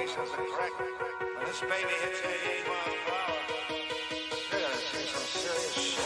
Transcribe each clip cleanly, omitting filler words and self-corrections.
says it correct. When this baby hits 88 miles per hour, you're gonna see some serious shit.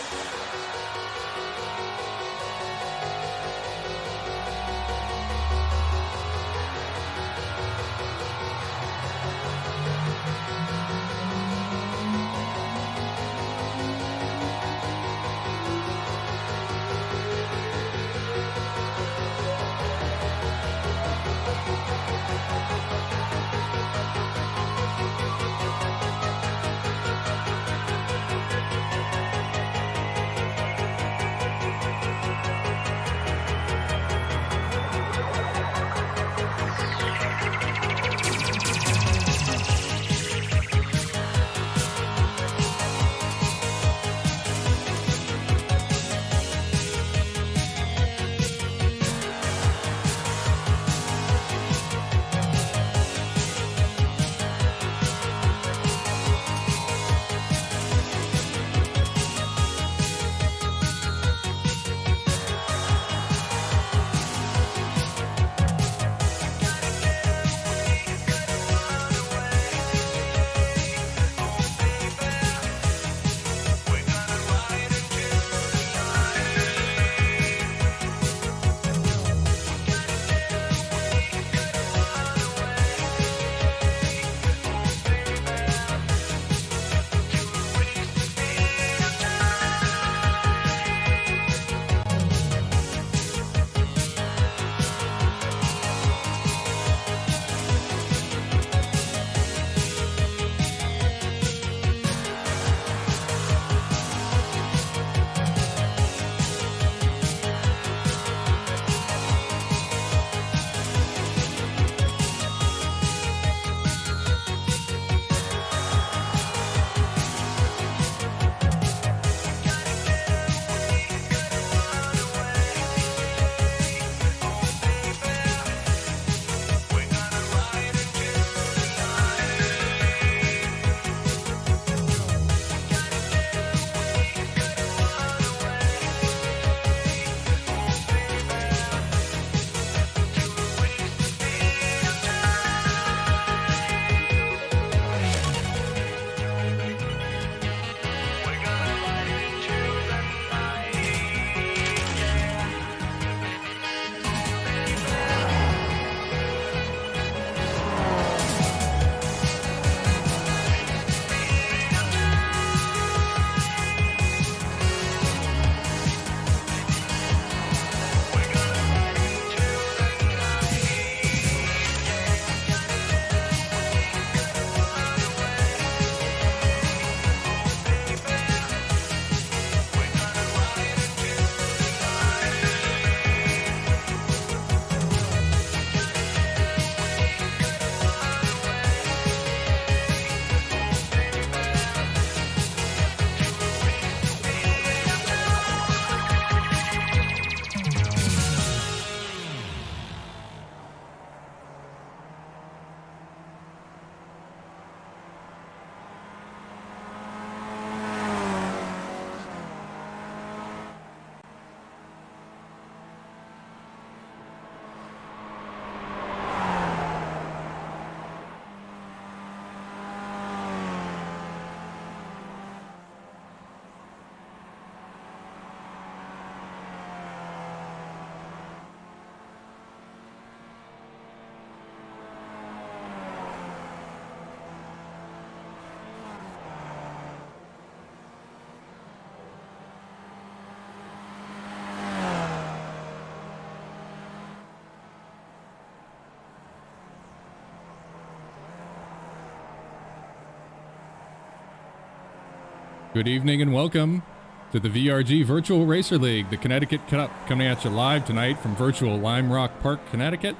Good evening and welcome to the VRG Virtual Racer League, the Connecticut Cup, coming at you live tonight from virtual Lime Rock Park, Connecticut.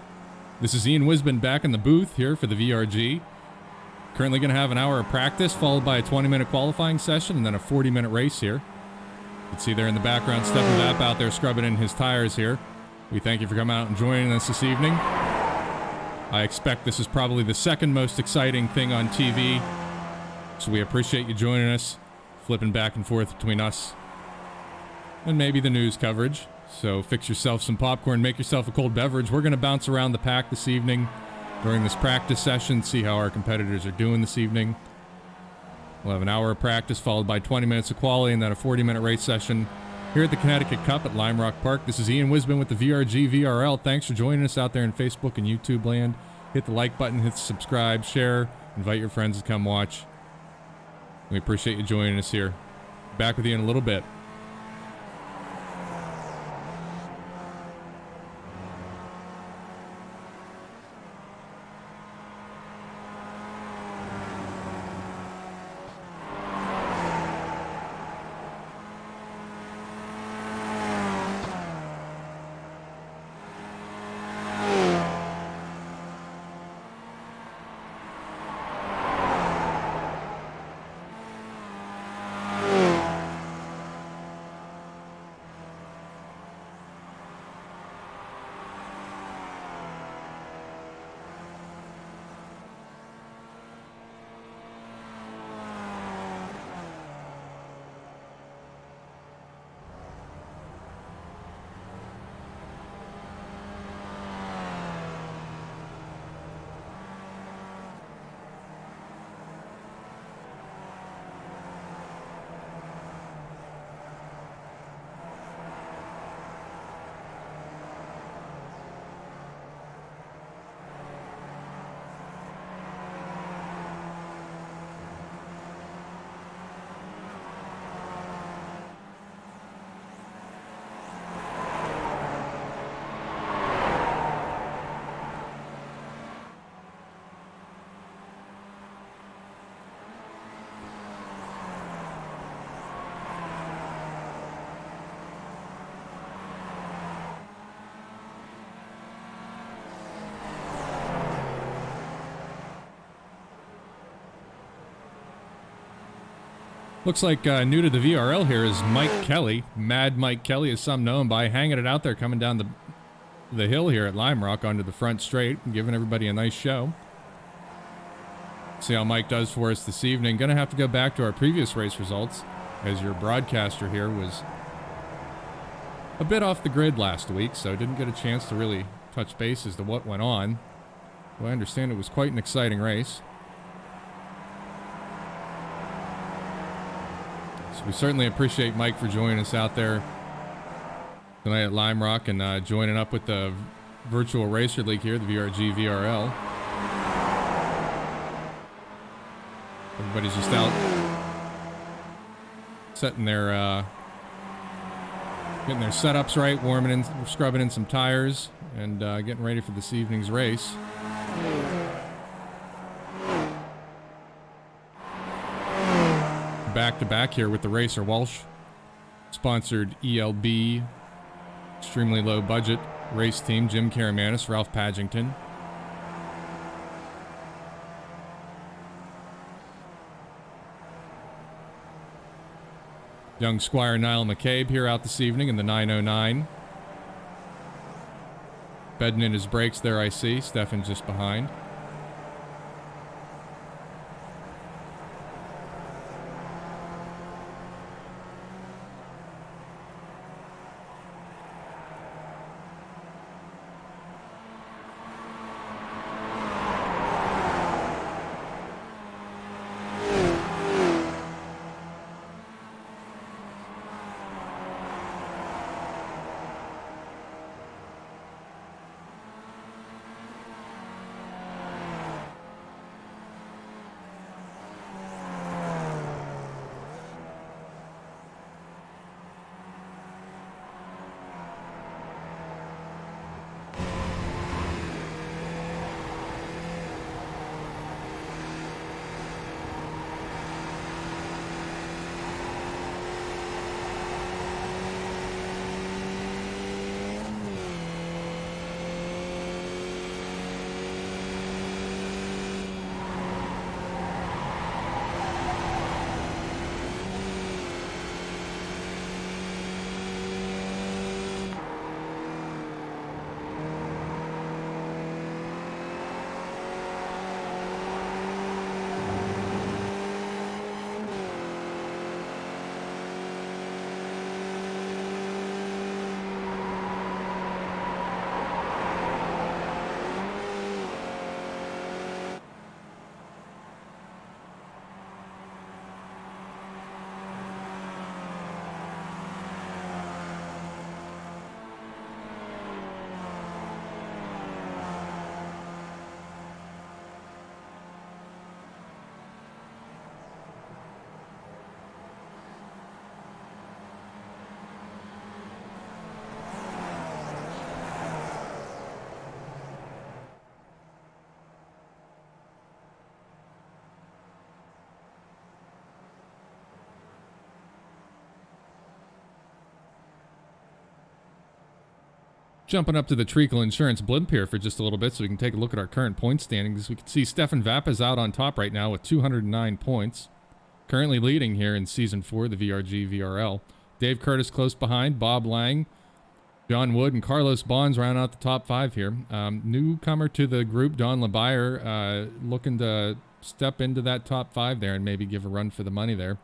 This is Ian Wisbin back in the booth here for the VRG. Currently going to have an hour of practice followed by a 20-minute qualifying session and then a 40-minute race here. You can see there in the background Stefan Vapp out there scrubbing in his tires here. We thank you for coming out and joining us this evening. I expect this is probably the second most exciting thing on TV, so we appreciate you joining us, flipping back and forth between us and maybe the news coverage. So fix yourself some popcorn, make yourself a cold beverage. We're going to bounce around the pack this evening, during this practice session, see how our competitors are doing this evening. We'll have an hour of practice followed by 20 minutes of quality and then a 40-minute race session here at the Connecticut Cup at Lime Rock Park. This is Ian Wisbin with the VRG VRL. Thanks for joining us out there in Facebook and YouTube land. Hit the like button, hit subscribe, share, invite your friends to come watch. We appreciate you joining us here. Back with you in a little bit. Looks like new to the VRL here is Mike Kelly. Mad Mike Kelly, as some know him by, hanging it out there coming down the hill here at Lime Rock onto the front straight and giving everybody a nice show. See how Mike does for us this evening. Gonna have to go back to our previous race results, as your broadcaster here was a bit off the grid last week, so didn't get a chance to really touch base as to what went on. Well, I understand it was quite an exciting race. So we certainly appreciate Mike for joining us out there tonight at Lime Rock and joining up with the Virtual Racer League here, the VRG VRL. Everybody's just out setting their getting their setups right, warming in, scrubbing in some tires, and getting ready for this evening's race. Back to back here with the Racer Walsh sponsored ELB extremely low budget race team, Jim Karamanis, Ralph Padgington. Young Squire Niall McCabe here out this evening in the 909. Bedding in his brakes there, I see. Stefan just behind. Jumping up to the Treacle Insurance blimp here for just a little bit so we can take a look at our current point standings. We can see Stefan Vappa's out on top right now with 209 points. Currently leading here in Season 4, the VRG VRL. Dave Curtis close behind. Bob Lang, John Wood, and Carlos Bonds round out the top 5 here. Newcomer to the group, Don LeBayer, looking to step into that top 5 there and maybe give a run for the money there.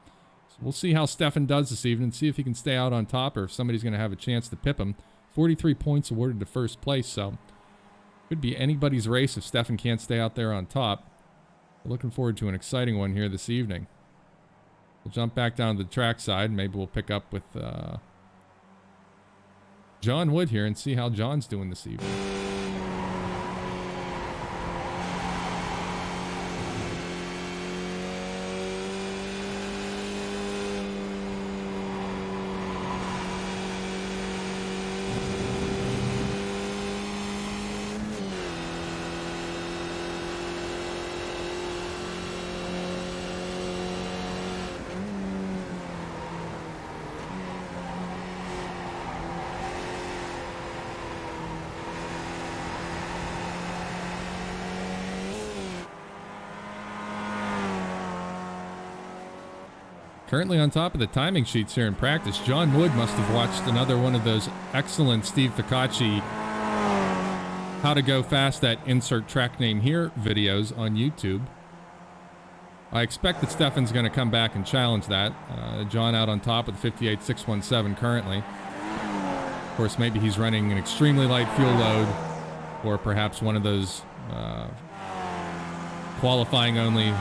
So we'll see how Stefan does this evening, see if he can stay out on top or if somebody's going to have a chance to pip him. 43 points awarded to first place, so could be anybody's race if Stefan can't stay out there on top. We're looking forward to an exciting one here this evening. We'll jump back down to the track side. Maybe we'll pick up with John Wood here and see how John's doing this evening. Currently on top of the timing sheets here in practice, John Wood must have watched another one of those excellent Steve Ficacci how to go fast at insert track name here videos on YouTube. I expect that Stefan's going to come back and challenge that. John out on top with 58.617 currently. Of course, maybe he's running an extremely light fuel load or perhaps one of those qualifying only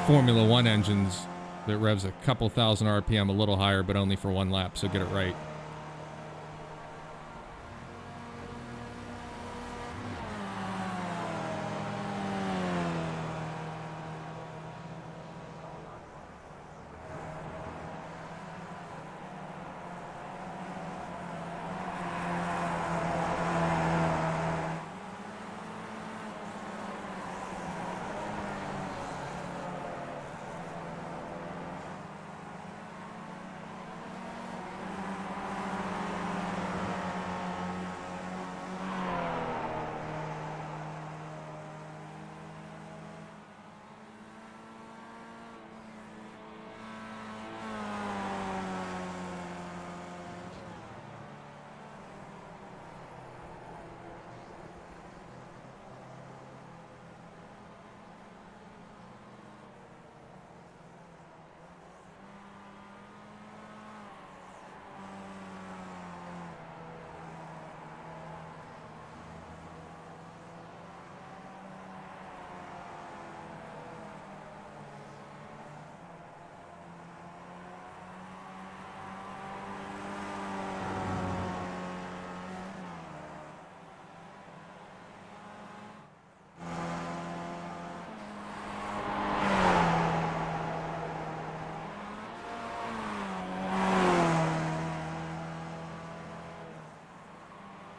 Formula One engines that revs a couple thousand RPM a little higher, but only for one lap, so get it right.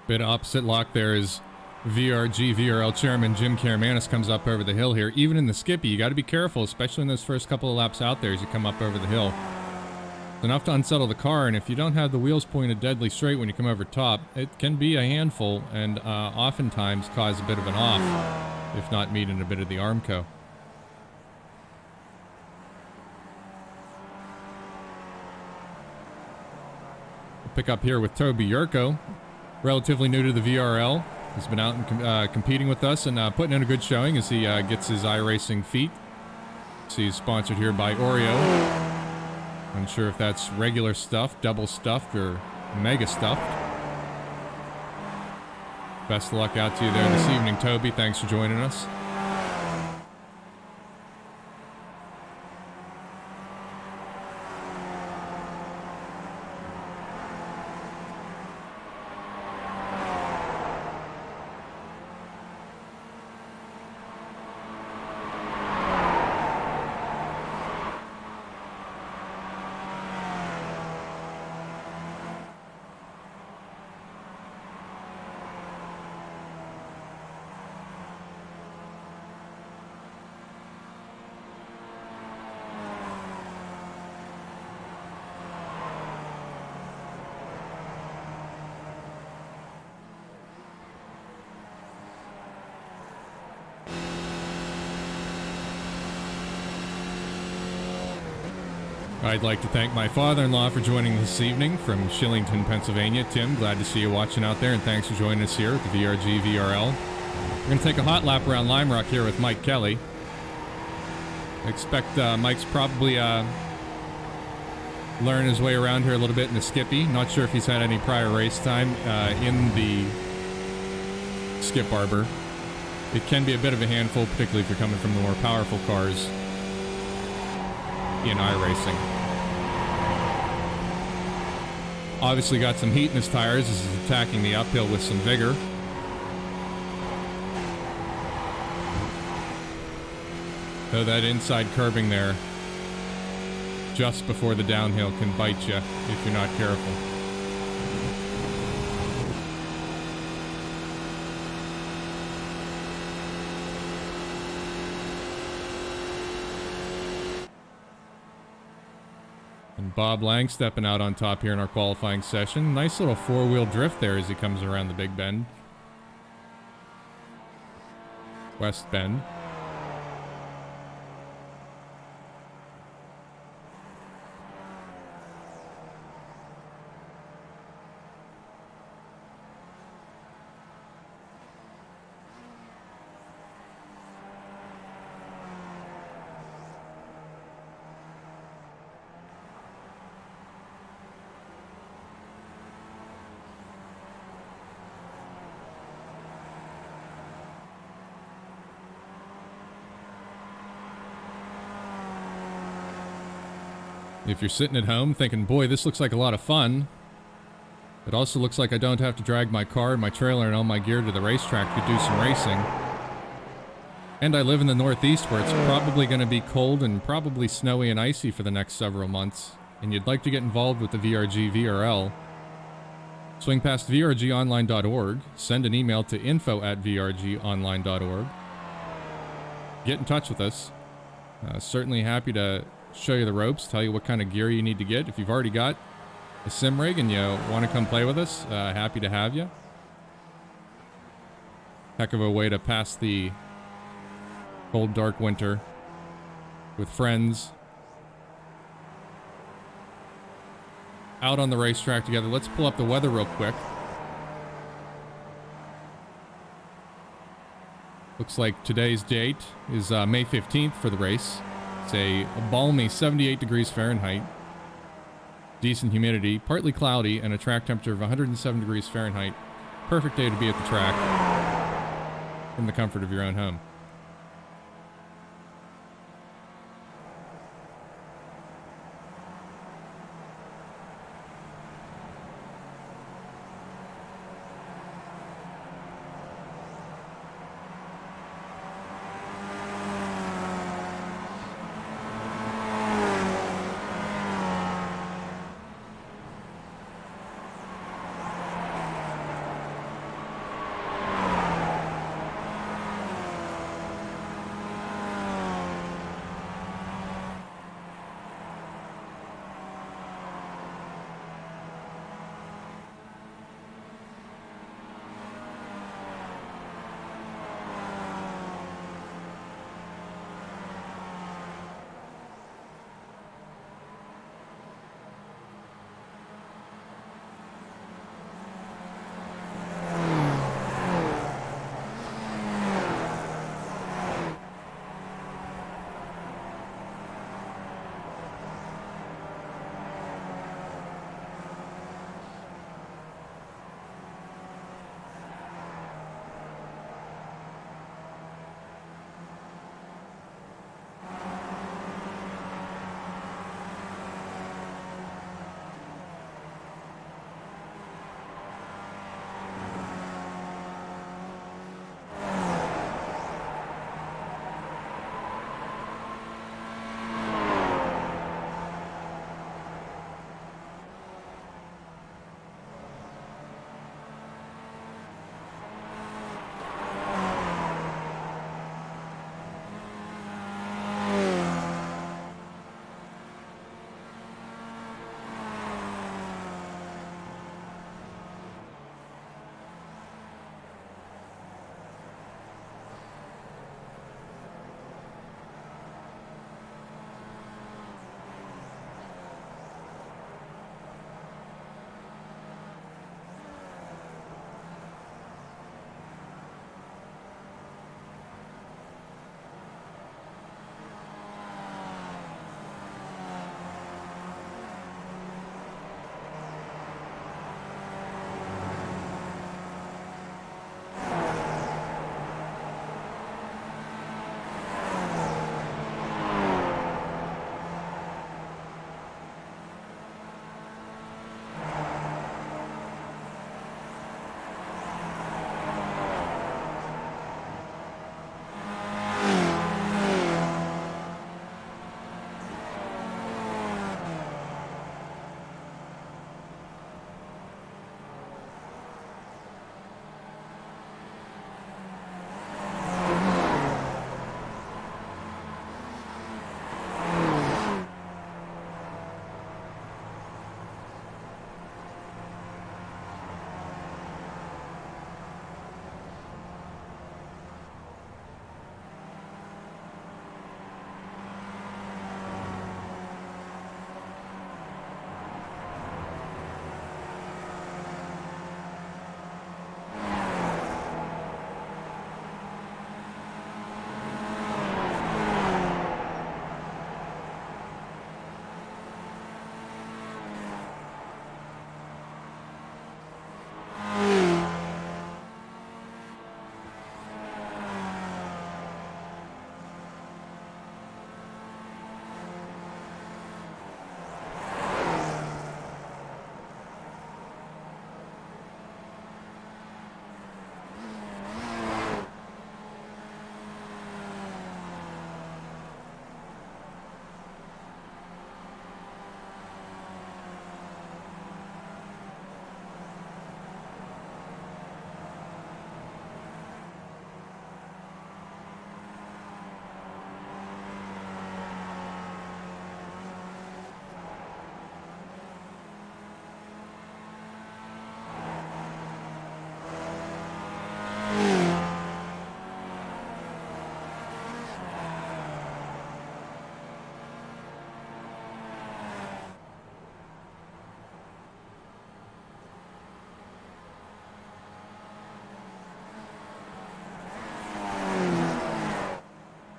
Bit opposite lock there is VRG VRL chairman Jim Karamanis comes up over the hill here. Even in the Skippy, you got to be careful, especially in those first couple of laps out there as you come up over the hill. It's enough to unsettle the car, and if you don't have the wheels pointed deadly straight when you come over top, it can be a handful and oftentimes cause a bit of an off, if not meeting a bit of the Armco. We'll pick up here with Toby Yurko. Relatively new to the VRL. He's been out and competing with us and putting in a good showing as he gets his iRacing feet. So he's sponsored here by Oreo. Unsure if that's regular stuff, double stuffed, or mega stuffed. Best of luck out to you there this evening, Toby. Thanks for joining us. I'd like to thank my father-in-law for joining this evening from Shillington, Pennsylvania. Tim, glad to see you watching out there, and thanks for joining us here at the VRG VRL. We're going to take a hot lap around Lime Rock here with Mike Kelly. I expect Mike's probably learn his way around here a little bit in the Skippy. Not sure if he's had any prior race time in the Skip Arbor. It can be a bit of a handful, particularly if you're coming from the more powerful cars in iRacing. Obviously got some heat in his tires as he's attacking the uphill with some vigor. Though that inside curbing there, just before the downhill, can bite you if you're not careful. And Bob Lang stepping out on top here in our qualifying session. Nice little four-wheel drift there as he comes around the big bend. West Bend. If you're sitting at home thinking, boy, this looks like a lot of fun, it also looks like I don't have to drag my car and my trailer and all my gear to the racetrack to do some racing. And I live in the Northeast where it's probably going to be cold and probably snowy and icy for the next several months, and you'd like to get involved with the VRG VRL. Swing past vrgonline.org, send an email to info@vrgonline.org. Get in touch with us. Certainly happy to show you the ropes, tell you what kind of gear you need to get. If you've already got a sim rig and you want to come play with us, happy to have you. Heck of a way to pass the cold, dark winter with friends out on the racetrack together. Let's pull up the weather real quick. Looks like today's date is May 15th for the race. It's a balmy 78 degrees Fahrenheit, decent humidity, partly cloudy, and a track temperature of 107 degrees Fahrenheit. Perfect day to be at the track from the comfort of your own home.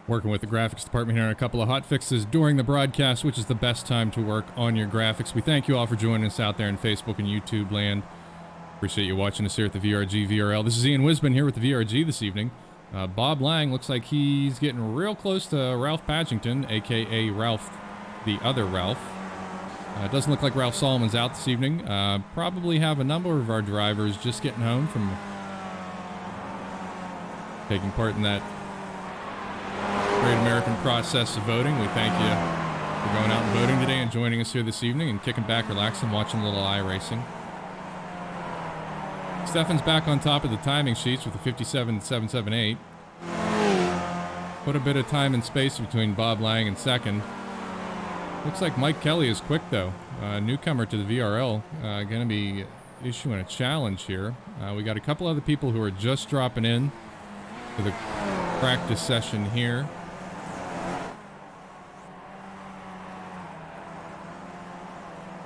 Working with the graphics department here on a couple of hot fixes during the broadcast, which is the best time to work on your graphics. We thank you all for joining us out there in Facebook and YouTube land. Appreciate you watching us here at the VRG VRL. This is Ian Wisman here with the VRG this evening. Bob Lang looks like he's getting real close to Ralph Padgington, a.k.a. Ralph, the other Ralph. It doesn't look like Ralph Solomon's out this evening. Probably have a number of our drivers just getting home from taking part in that great American process of voting. We thank you for going out and voting today and joining us here this evening and kicking back, relaxing, watching a little iRacing. Stefan's back on top of the timing sheets with a 57.778. Put a bit of time and space between Bob Lang and second. Looks like Mike Kelly is quick though. Newcomer to the VRL, going to be issuing a challenge here. We got a couple other people who are just dropping in to the practice session here.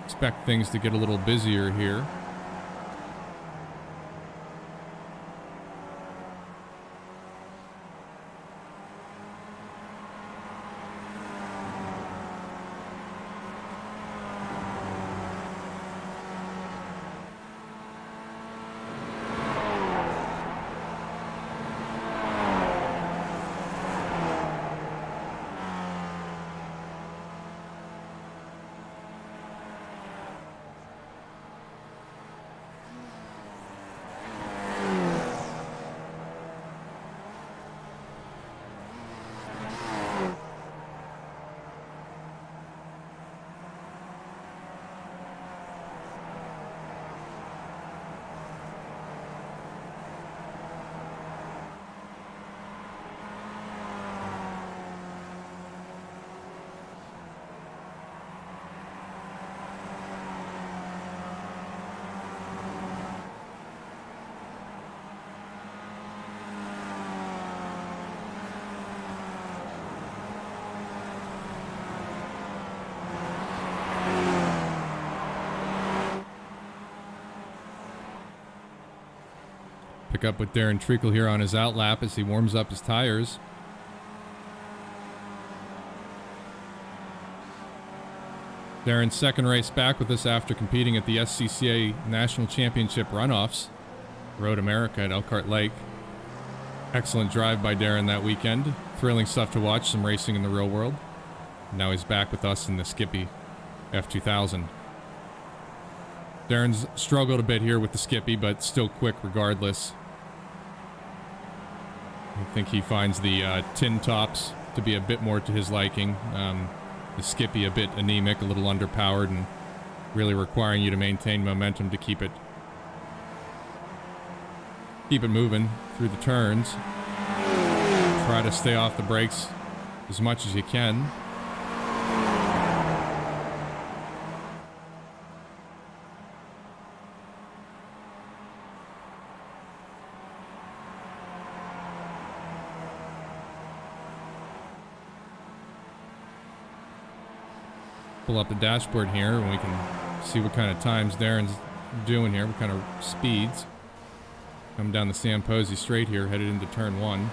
Expect things to get a little busier here. Pick up with Darren Treacle here on his outlap as he warms up his tires. Darren's second race back with us after competing at the SCCA National Championship runoffs. Road America at Elkhart Lake. Excellent drive by Darren that weekend. Thrilling stuff to watch, some racing in the real world. Now he's back with us in the Skippy F2000. Darren's struggled a bit here with the Skippy, but still quick regardless. I think he finds the tin tops to be a bit more to his liking. The Skippy a bit anemic, a little underpowered, and really requiring you to maintain momentum to keep it moving through the turns. Try to stay off the brakes as much as you can. Pull up the dashboard here and we can see what kind of times Darren's doing here, what kind of speeds. Come down the Sam Posey straight here, headed into turn one.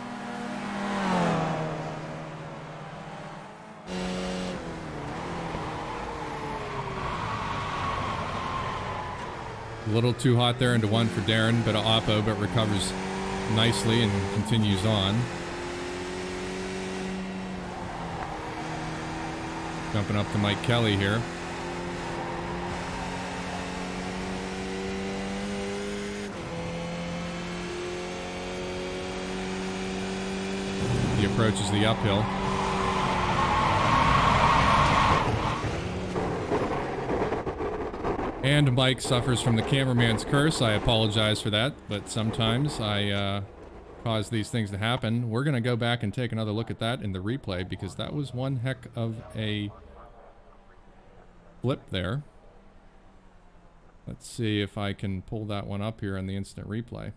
A little too hot there into one for Darren, bit of oppo, but recovers nicely and continues on. Jumping up to Mike Kelly here. He approaches the uphill. And Mike suffers from the cameraman's curse. I apologize for that, but sometimes I cause these things to happen. We're going to go back and take another look at that in the replay because that was one heck of a flip there. Let's see if I can pull that one up here in the instant replay.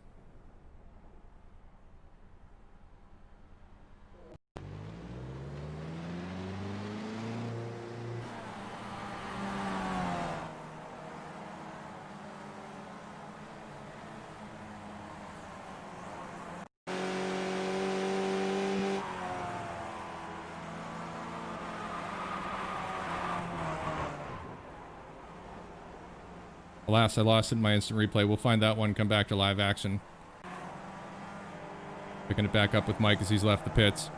Alas, I lost it in my instant replay. We'll find that one, come back to live action. Picking it back up with Mike as he's left the pits.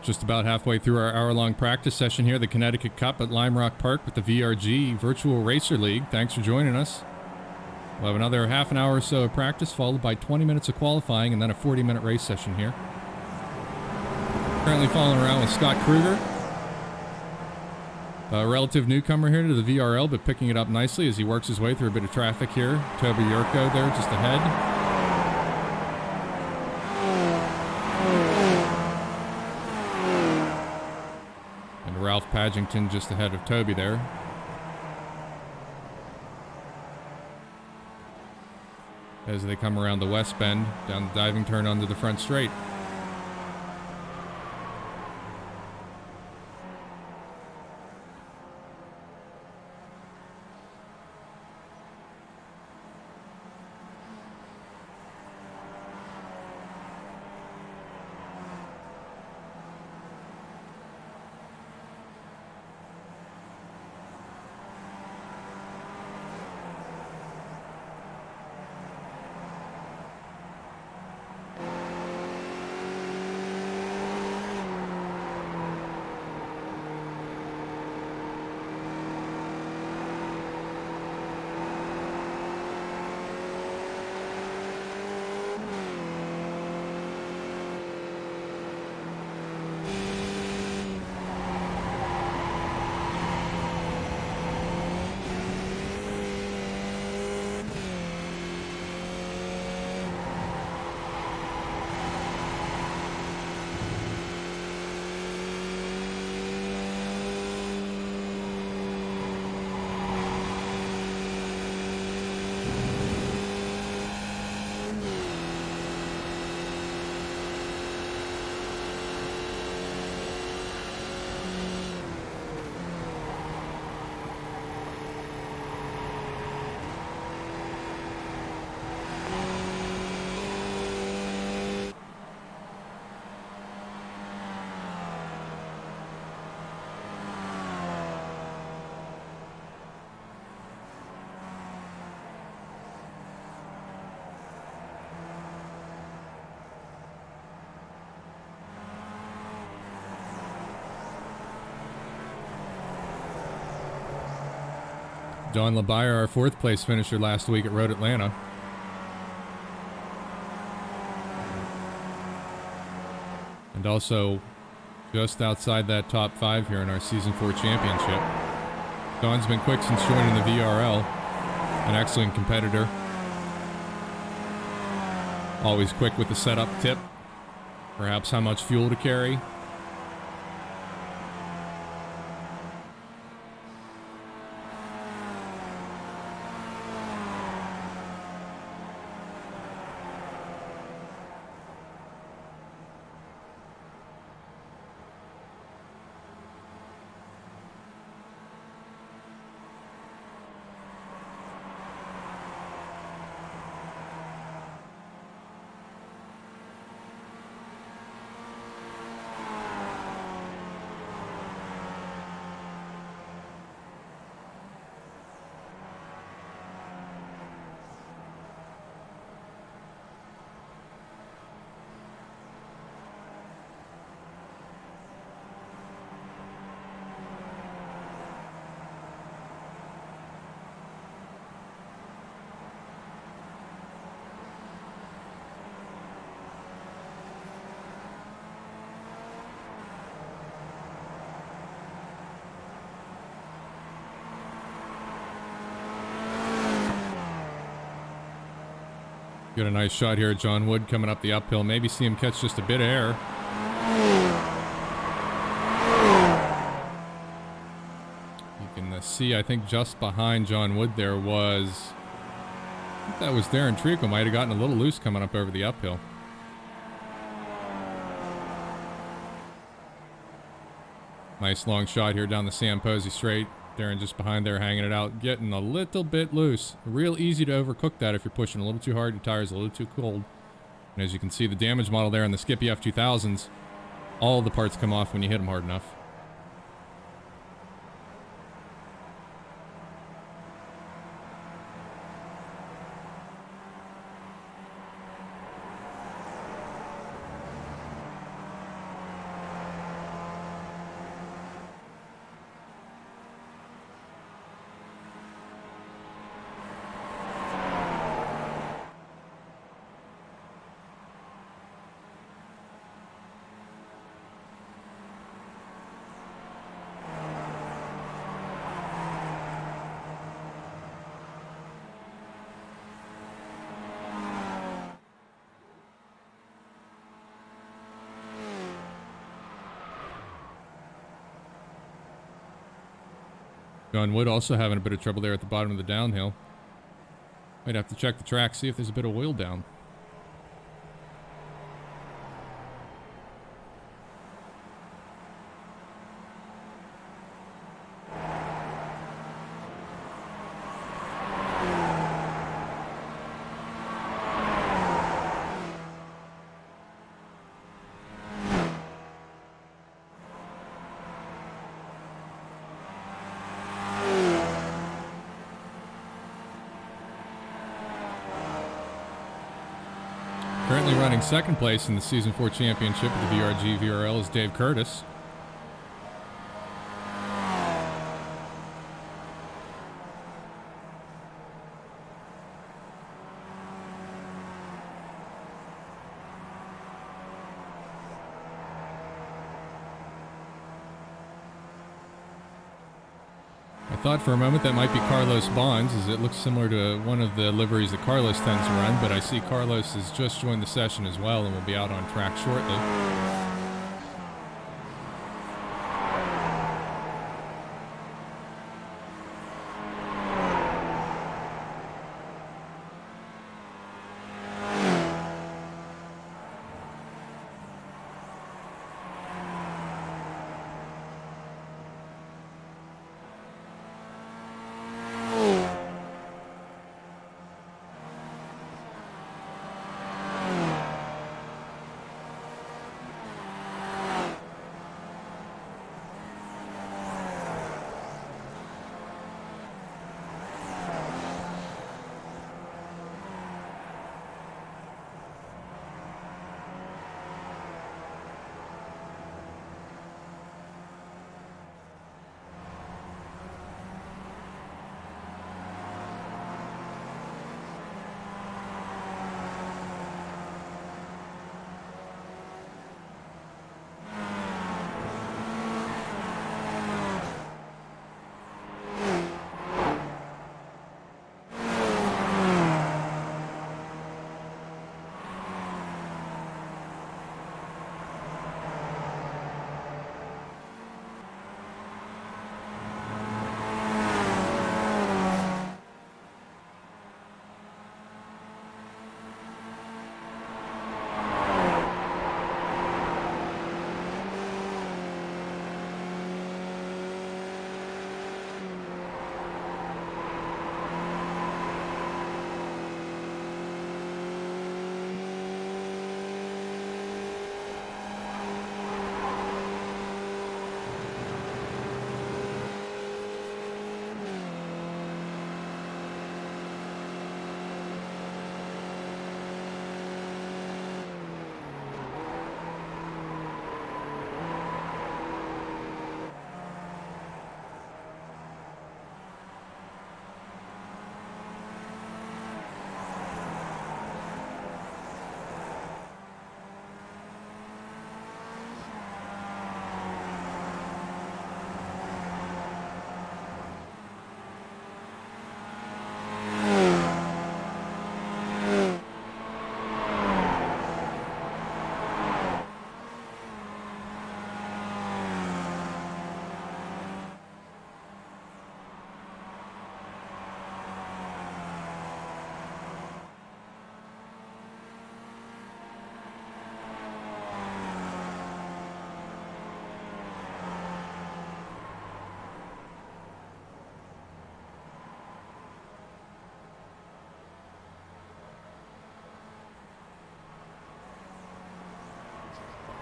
Just about halfway through our hour-long practice session here, the Connecticut Cup at Lime Rock Park with the VRG Virtual Racer League. Thanks for joining us. We'll have another half an hour or so of practice, followed by 20 minutes of qualifying, and then a 40-minute race session here. Currently following around with Scott Kruger, a relative newcomer here to the VRL, but picking it up nicely as he works his way through a bit of traffic here. Toby Yurko there just ahead. Ralph Padgington just ahead of Toby there. As they come around the west bend, down the diving turn onto the front straight. Don LaBayer, our fourth place finisher last week at Road Atlanta. And also just outside that top 5 here in our Season 4 championship. Don's been quick since joining the VRL. An excellent competitor. Always quick with the setup tip. Perhaps how much fuel to carry. Got a nice shot here at John Wood coming up the uphill. Maybe see him catch just a bit of air. You can see, I think just behind John Wood there was... I think that was Darren Treacle. Might have gotten a little loose coming up over the uphill. Nice long shot here down the Sam Posey straight. Darren just behind there hanging it out, getting a little bit loose. Real easy to overcook that if you're pushing a little too hard, your tire's a little too cold. And as you can see, the damage model there in the Skippy F2000s, all the parts come off when you hit them hard enough. John Wood also having a bit of trouble there at the bottom of the downhill. Might have to check the track, see if there's a bit of oil down. Currently running second place in the Season 4 Championship of the VRG VRL is Dave Curtis. I thought for a moment that might be Carlos Bonds, as it looks similar to one of the liveries that Carlos tends to run, but I see Carlos has just joined the session as well and will be out on track shortly.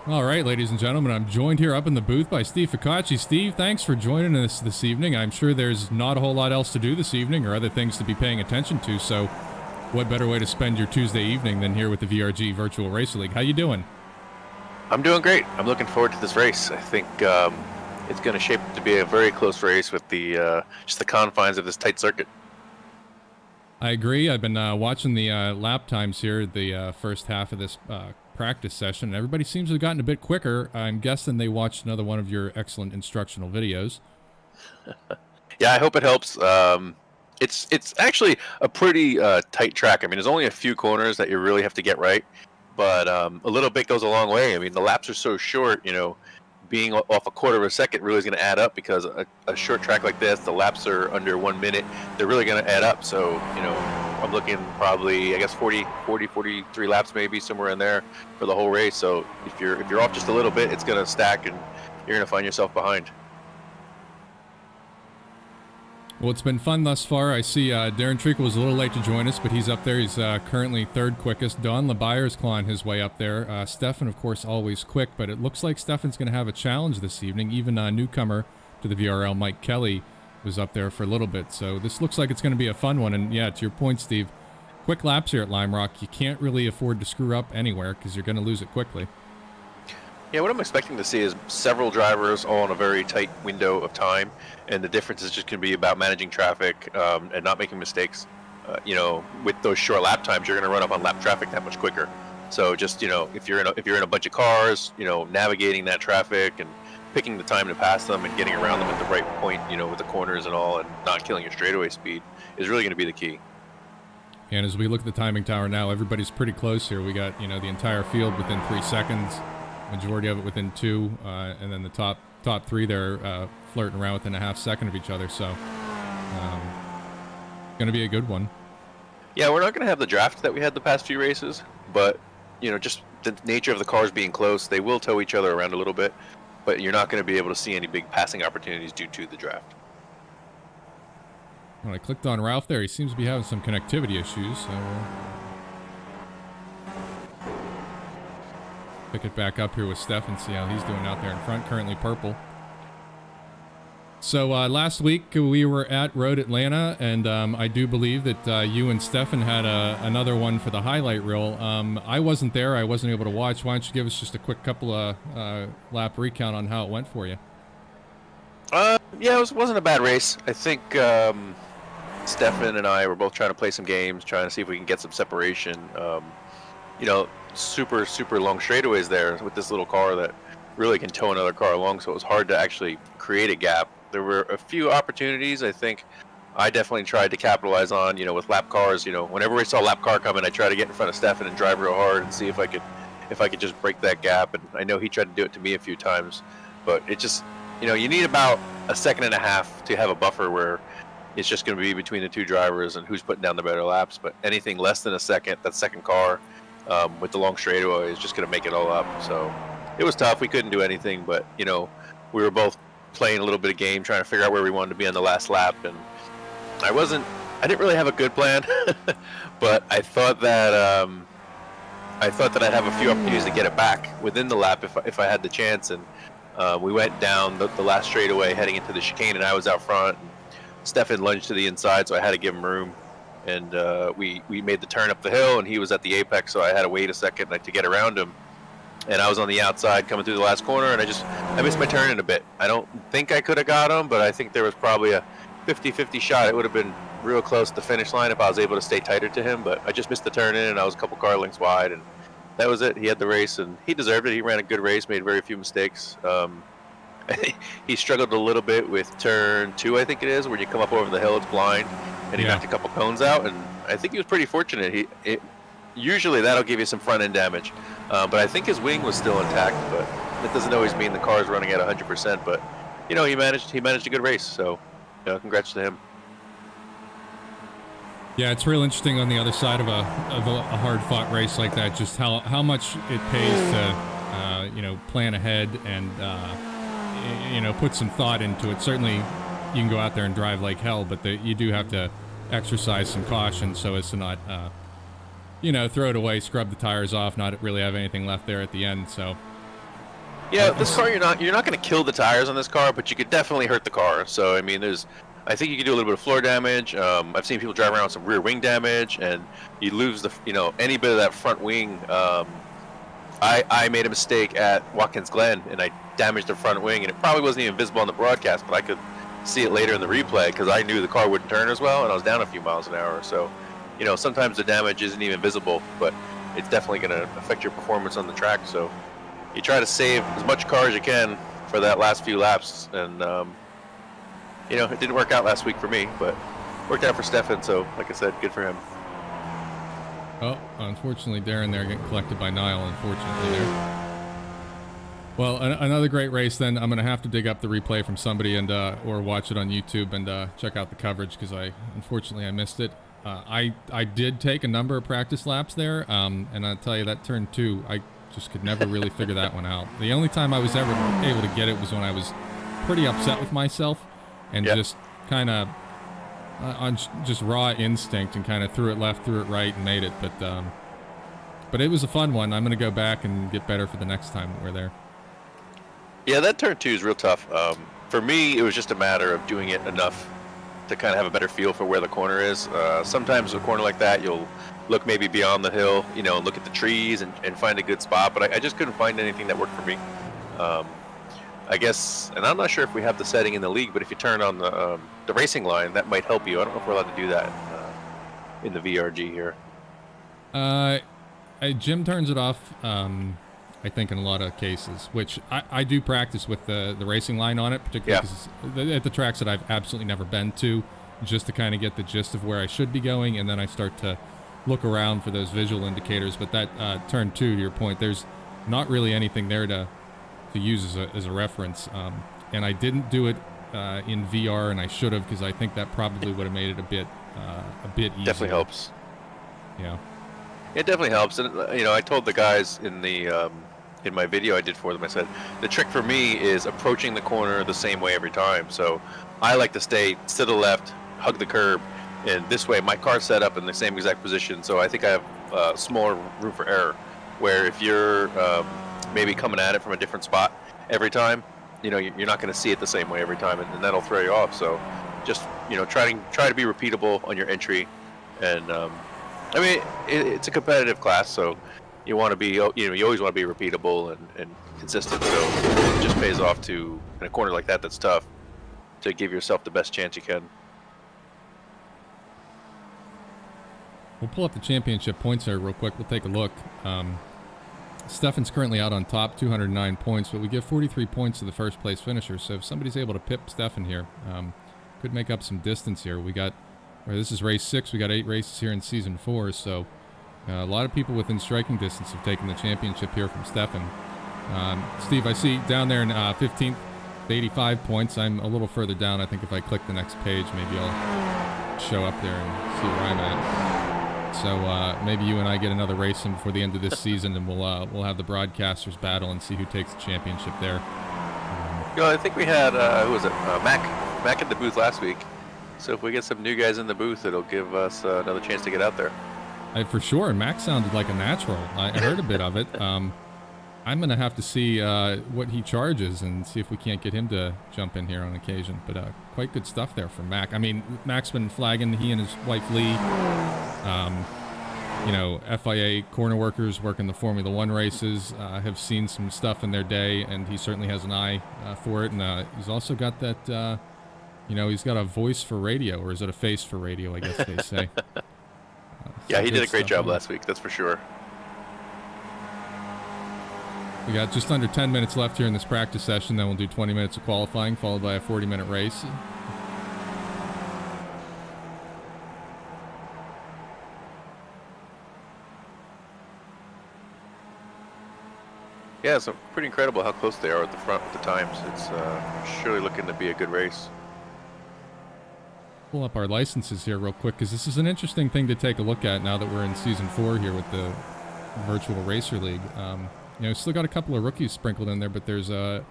All right, ladies and gentlemen, I'm joined here up in the booth by Steve Ficacci. Steve, thanks for joining us this evening. I'm sure there's not a whole lot else to do this evening or other things to be paying attention to, so what better way to spend your Tuesday evening than here with the VRG Virtual Racer League? How you doing? I'm doing great. I'm looking forward to this race. I think it's going to shape up to be a very close race with the just the confines of this tight circuit. I agree. I've been watching the lap times here, the first half of this practice session, and everybody seems to have gotten a bit quicker. I'm guessing they watched another one of your excellent instructional videos. Yeah, I hope it helps. It's actually a pretty tight track. I mean, there's only a few corners that you really have to get right, but a little bit goes a long way. I mean, the laps are so short, being off a quarter of a second really is going to add up, because a short track like this, the laps are under 1 minute. They're really going to add up. So, I'm looking probably, I guess, 43 laps maybe, somewhere in there for the whole race. So if you're off just a little bit, it's going to stack and you're going to find yourself behind. Well, it's been fun thus far. I see Darren Treacle was a little late to join us, but he's up there. He's currently third quickest. Don LeBuyer's clawing his way up there. Stefan, of course, always quick, but it looks like Stefan's going to have a challenge this evening. Even a newcomer to the VRL, Mike Kelly, was up there for a little bit. So this looks like it's going to be a fun one. And yeah, to your point, Steve, quick laps here at Lime Rock. You can't really afford to screw up anywhere because you're going to lose it quickly. Yeah, what I'm expecting to see is several drivers all in a very tight window of time, and the difference is just going to be about managing traffic and not making mistakes. With those short lap times, you're going to run up on lap traffic that much quicker. So just if you're in a bunch of cars, navigating that traffic and picking the time to pass them and getting around them at the right point, with the corners and all, and not killing your straightaway speed is really going to be the key. And as we look at the timing tower now, everybody's pretty close here. We got the entire field within 3 seconds. Majority of it within 2, and then the top 3 there flirting around within a half second of each other. So, going to be a good one. Yeah, we're not going to have the draft that we had the past few races, but just the nature of the cars being close, they will tow each other around a little bit, but you're not going to be able to see any big passing opportunities due to the draft. When I clicked on Ralph there, he seems to be having some connectivity issues. So. Pick it back up here with Steph and see how he's doing out there in front, currently purple. So last week we were at Road Atlanta, and I do believe that you and Stefan had another one for the highlight reel. I wasn't there. I wasn't able to watch. Why don't you give us just a quick couple of lap recount on how it went for you? Yeah, it wasn't a bad race. I think Stefan and I were both trying to play some games, trying to see if we can get some separation. Super long straightaways there with this little car that really can tow another car along, so it was hard to actually create a gap. There were a few opportunities I think I definitely tried to capitalize on, with lap cars. Whenever we saw a lap car coming, I tried to get in front of Stefan and drive real hard and see if I could just break that gap. And I know he tried to do it to me a few times, but it just, you need about a second and a half to have a buffer where it's just going to be between the two drivers and who's putting down the better laps. But anything less than a second, that second car with the long straightaway is just going to make it all up. So it was tough. We couldn't do anything, but we were both playing a little bit of game, trying to figure out where we wanted to be on the last lap. And I didn't really have a good plan, but I thought that I'd have a few opportunities to get it back within the lap if I had the chance. And we went down the last straightaway heading into the chicane, and I was out front. And Stefan lunged to the inside, so I had to give him room. And we made the turn up the hill, and he was at the apex, so I had to wait a second to get around him. And I was on the outside coming through the last corner, and I missed my turn in a bit. I don't think I could have got him, but I think there was probably a 50-50 shot. It would have been real close to the finish line if I was able to stay tighter to him, but I just missed the turn in, and I was a couple car lengths wide, and that was it. He had the race, and he deserved it. He ran a good race, made very few mistakes. He struggled a little bit with turn 2, I think it is, where you come up over the hill, it's blind, and he knocked a couple cones out, and I think he was pretty fortunate. Usually that'll give you some front end damage, but I think his wing was still intact. But that doesn't always mean the car's running at 100%. But he managed a good race, so congrats to him. Yeah, it's real interesting on the other side of a hard fought race like that, just how much it pays to plan ahead and put some thought into it. Certainly, you can go out there and drive like hell, but you do have to exercise some caution so as to not throw it away, scrub the tires off, not really have anything left there at the end. So Yeah, this car you're not going to kill the tires on this car, but you could definitely hurt the car. So I mean, I think you can do a little bit of floor damage. I've seen people drive around with some rear wing damage, and you lose any bit of that front wing. I made a mistake at Watkins Glen, and I damaged the front wing, and it probably wasn't even visible on the broadcast, but I could see it later in the replay because I knew the car wouldn't turn as well, and I was down a few miles an hour. So, sometimes the damage isn't even visible, but it's definitely going to affect your performance on the track. So you try to save as much car as you can for that last few laps, and it didn't work out last week for me, but worked out for Stefan. So, like I said, good for him. Oh, unfortunately, Darren there getting collected by Niall. Unfortunately, there. Well, another great race. Then I'm gonna have to dig up the replay from somebody and or watch it on YouTube and check out the coverage because unfortunately I missed it. I did take a number of practice laps there, and I'll tell you that turn 2, I just could never really figure that one out. The only time I was ever able to get it was when I was pretty upset with myself and just kind of on just raw instinct and kind of threw it left, threw it right, and made it. But it was a fun one. I'm going to go back and get better for the next time that we're there. Yeah, that turn 2 is real tough. For me, it was just a matter of doing it enough to kind of have a better feel for where the corner is. Sometimes a corner like that, you'll look maybe beyond the hill, and look at the trees and find a good spot. But I just couldn't find anything that worked for me. I guess, and I'm not sure if we have the setting in the league, but if you turn on the racing line, that might help you. I don't know if we're allowed to do that in the VRG here. Jim turns it off, I think, in a lot of cases, which I do practice with the racing line on it, particularly because at the tracks that I've absolutely never been to, just to kind of get the gist of where I should be going, and then I start to look around for those visual indicators. But that turn 2, to your point, there's not really anything there to use as a reference, and I didn't do it in VR, and I should have, because I think that probably would have made it a bit easier. Definitely helps. Yeah, it definitely helps. And I told the guys in the in my video I did for them, I said the trick for me is approaching the corner the same way every time. So I like to stay to the left, hug the curb, and this way my car's set up in the same exact position. So I think I have smaller room for error. Where if you're maybe coming at it from a different spot every time, you're not going to see it the same way every time, and that'll throw you off. So just try to be repeatable on your entry, and I mean it's a competitive class, so you want to be you always want to be repeatable and consistent. So it just pays off to, in a corner like that that's tough, to give yourself the best chance you can. We'll pull up the championship points there real quick. We'll take a look. Stefan's currently out on top, 209 points, but we give 43 points to the first place finisher. So if somebody's able to pip Stefan here, could make up some distance here. This is race 6. We got 8 races here in season 4. So a lot of people within striking distance have taken the championship here from Stefan. Steve, I see down there in 15th, 85 points. I'm a little further down. I think if I click the next page, maybe I'll show up there and see where I'm at. So maybe you and I get another race in before the end of this season, and we'll have the broadcasters battle and see who takes the championship there. I think we had who was it? Mac at the booth last week. So if we get some new guys in the booth, it'll give us another chance to get out there. For sure, Mac sounded like a natural. I heard a bit of it. I'm gonna have to see what he charges and see if we can't get him to jump in here on occasion. But quite good stuff there from Mac. I mean, Mac's been flagging. He and his wife Lee. FIA corner workers working the Formula 1 races have seen some stuff in their day, and he certainly has an eye for it. And he's also got that, he's got a voice for radio, or is it a face for radio, I guess they say. Yeah, he did a great job last week, that's for sure. We got just under 10 minutes left here in this practice session, then we'll do 20 minutes of qualifying, followed by a 40-minute race. Yeah, it's pretty incredible how close they are at the front with the times. It's surely looking to be a good race. Pull up our licenses here real quick, because this is an interesting thing to take a look at now that we're in Season 4 here with the Virtual Racer League. Still got a couple of rookies sprinkled in there, but there's a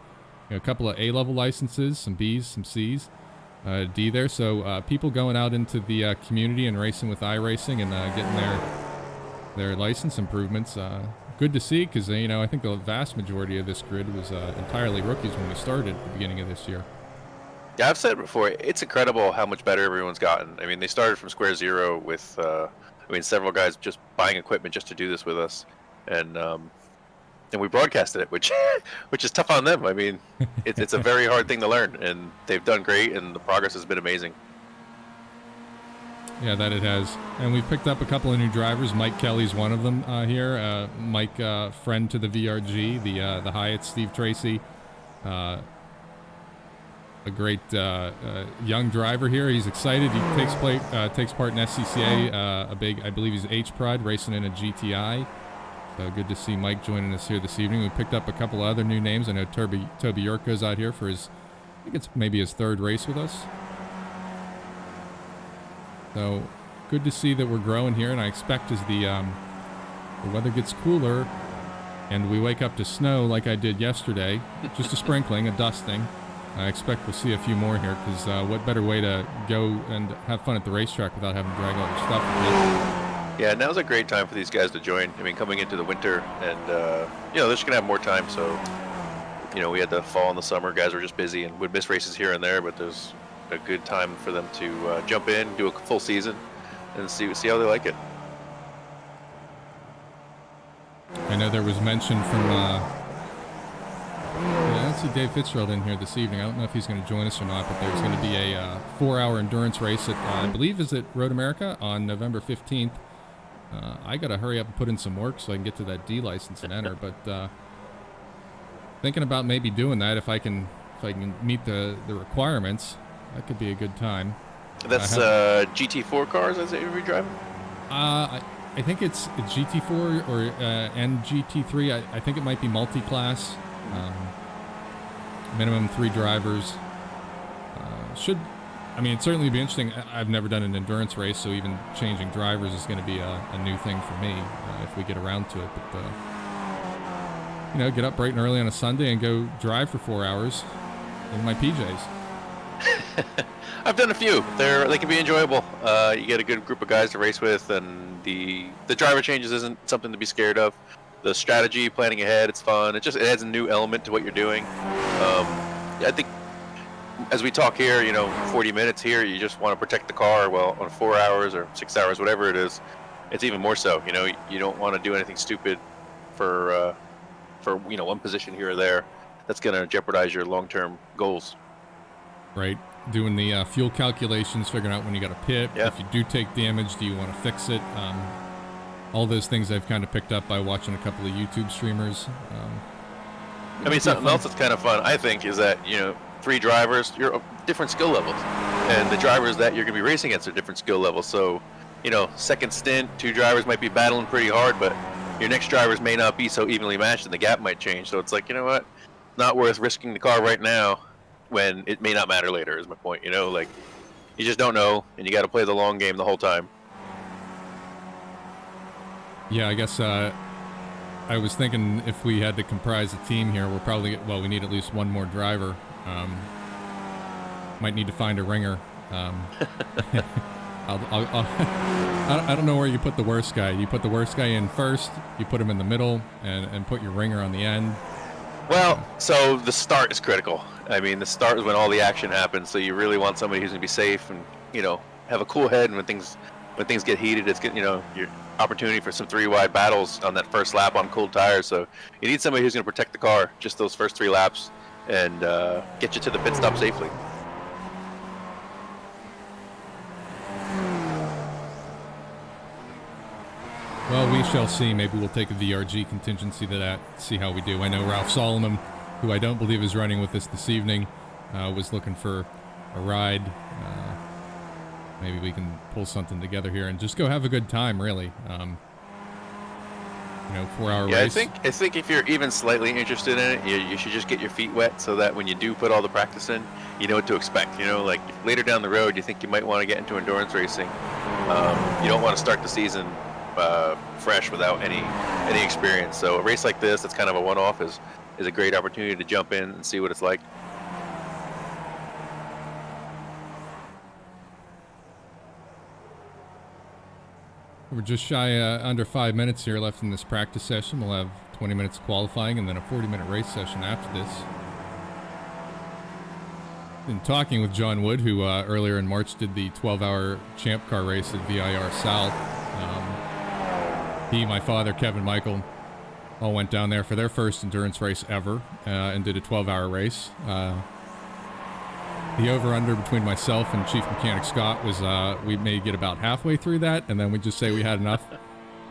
couple of A-level licenses, some Bs, some Cs, D there. So people going out into the community and racing with iRacing and getting their license improvements. good to see because, you know, I think the vast majority of this grid was entirely rookies when we started at the beginning of this year. Yeah, I've said it before. It's incredible how much better everyone's gotten. I mean, they started from square zero with, several guys just buying equipment just to do this with us, and we broadcasted it, which which is tough on them. I mean, it's a very hard thing to learn, and they've done great, and the progress has been amazing. Yeah, that it has. And we've picked up a couple of new drivers. Mike Kelly's one of them here. Mike, friend to the VRG, the Hyatt, Steve Tracy. A great young driver here. He's excited. He takes part in SCCA, a big, I believe he's H-Pride, racing in a GTI. So good to see Mike joining us here this evening. We picked up a couple of other new names. I know Toby Yurko's out here for his, I think it's maybe his third race with us. So good to see that we're growing here, and I expect as the weather gets cooler and we wake up to snow like I did yesterday, just a sprinkling, a dusting, I expect we'll see a few more here, because what better way to go and have fun at the racetrack without having to drag all your stuff with you? Yeah, now's a great time for these guys to join. I mean, coming into the winter, and they're just gonna have more time. So, we had the fall and the summer. Guys were just busy and would miss races here and there, but there's a good time for them to jump in, do a full season, and see how they like it. I know there was mention from I don't see Dave Fitzgerald in here this evening. I don't know if he's going to join us or not, but there's going to be a 4-hour endurance race at, I believe, is it Road America on November 15th. I got to hurry up and put in some work so I can get to that D license and enter, but thinking about maybe doing that if I can meet the requirements. That could be a good time. That's GT4 cars as you're driving? I think it's a GT4 or and GT3. I think it might be multi-class. Minimum 3 drivers. It'd certainly be interesting. I've never done an endurance race, so even changing drivers is going to be a new thing for me if we get around to it. But get up bright and early on a Sunday and go drive for 4 hours in my PJs. I've done a few. They can be enjoyable. You get a good group of guys to race with, and the driver changes isn't something to be scared of. The strategy, planning ahead, it's fun. It adds a new element to what you're doing. I think as we talk here, 40 minutes here, you just want to protect the car. Well, on 4 hours or 6 hours, whatever it is, it's even more so. You don't want to do anything stupid for one position here or there that's going to jeopardize your long-term goals. Right. Doing the fuel calculations, figuring out when you got to pit. Yeah. If you do take damage, do you want to fix it? All those things I've kind of picked up by watching a couple of YouTube streamers. Something else that's kind of fun, I think, is that, 3 drivers, you're different skill levels. And the drivers that you're going to be racing against are different skill levels. So, second stint, 2 drivers might be battling pretty hard, but your next drivers may not be so evenly matched and the gap might change. So it's like, you know what? Not worth risking the car right now when it may not matter later, is my point. You just don't know, and you got to play the long game the whole time. Yeah, I guess I was thinking if we had to comprise a team here, we need at least one more driver. Might need to find a ringer. I don't know where you put the worst guy. You put the worst guy in first, you put him in the middle, and put your ringer on the end. Well, so the start is critical. The start is when all the action happens, so you really want somebody who's going to be safe and, have a cool head, and when things get heated, it's good, your opportunity for some 3-wide battles on that first lap on cold tires. So you need somebody who's going to protect the car just those first 3 laps and get you to the pit stop safely. Well, we shall see. Maybe we'll take a VRG contingency to that, see how we do. I know Ralph Solomon, who I don't believe is running with us this evening, was looking for a ride. Maybe we can pull something together here and just go have a good time, really. 4-hour race. I think if you're even slightly interested in it, you should just get your feet wet so that when you do put all the practice in, you know what to expect. Like later down the road, you think you might want to get into endurance racing. You don't want to start the season fresh without any experience. So a race like this, that's kind of a one-off, is a great opportunity to jump in and see what it's like. We're just shy under 5 minutes here left in this practice session. We'll have 20 minutes of qualifying and then a 40-minute race session after this. Been talking with John Wood, who earlier in March did the 12-hour Champ Car race at VIR South. He, my father, Kevin, Michael, all went down there for their first endurance race ever and did a 12-hour race. The over-under between myself and Chief Mechanic Scott was we may get about halfway through that, and then we just say we had enough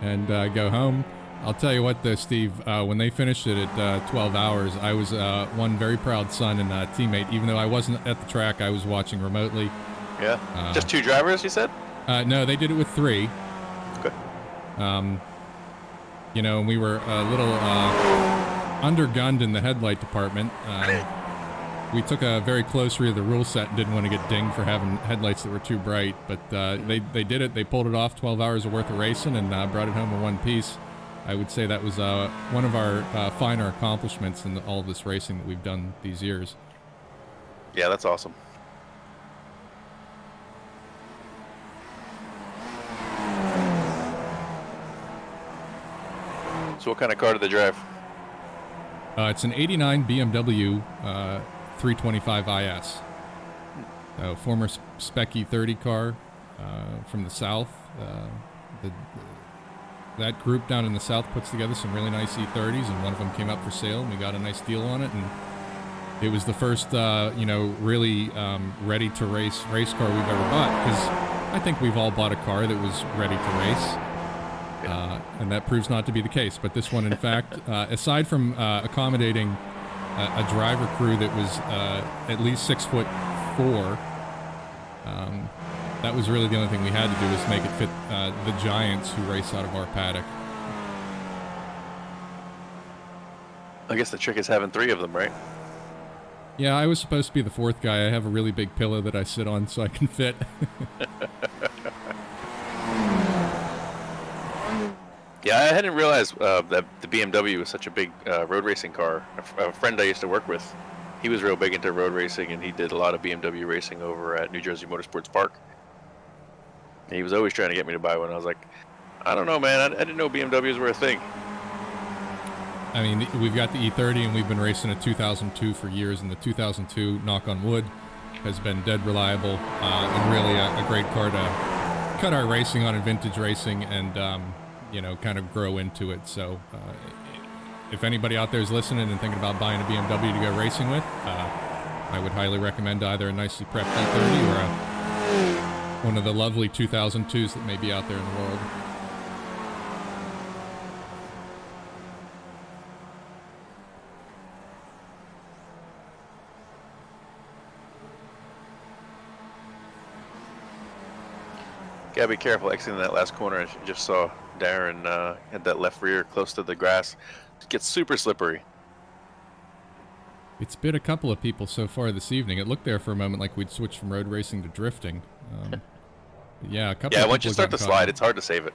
and go home. I'll tell you what, though, Steve, when they finished it at 12 hours, I was one very proud son and teammate. Even though I wasn't at the track, I was watching remotely. Yeah. Just 2 drivers, you said? No, they did it with 3. Good. You know, we were a little undergunned in the headlight department. We took a very close read of the rule set and didn't want to get dinged for having headlights that were too bright. But they did it. They pulled it off, 12 hours worth of racing, and brought it home in one piece. I would say that was one of our finer accomplishments in all of this racing that we've done these years. Yeah, that's awesome. So what kind of car did they drive? It's an 89 BMW 325 IS. Former Spec E30 car from the South. That group down in the South puts together some really nice E30s, and one of them came up for sale, and we got a nice deal on it. And it was the first, really ready-to-race car we've ever bought, because I think we've all bought a car that was ready to race. And that proves not to be the case. But this one, in fact, aside from accommodating a driver crew that was at least 6'4", that was really the only thing we had to do was make it fit the giants who race out of our paddock. I guess the trick is having 3 of them, right? Yeah, I was supposed to be the 4th guy. I have a really big pillow that I sit on so I can fit. Yeah, I hadn't realized that the BMW was such a big road racing car. A friend I used to work with, he was real big into road racing, and he did a lot of BMW racing over at New Jersey Motorsports Park. And he was always trying to get me to buy one. I was like, I don't know, man. I didn't know BMWs were a thing. I mean, we've got the E30, and we've been racing a 2002 for years, and the 2002, knock on wood, has been dead reliable and really a great car to cut our racing on in vintage racing and kind of grow into it. So if anybody out there is listening and thinking about buying a BMW to go racing with, I would highly recommend either a nicely prepped E30 or one of the lovely 2002s that may be out there in the world. Gotta be careful exiting that last corner. I just saw Darren had that left rear close to the grass. It gets super slippery. It's bit a couple of people so far this evening. It looked there for a moment like we'd switched from road racing to drifting. Yeah, a couple. Yeah, of once you start to slide, it's hard to save it.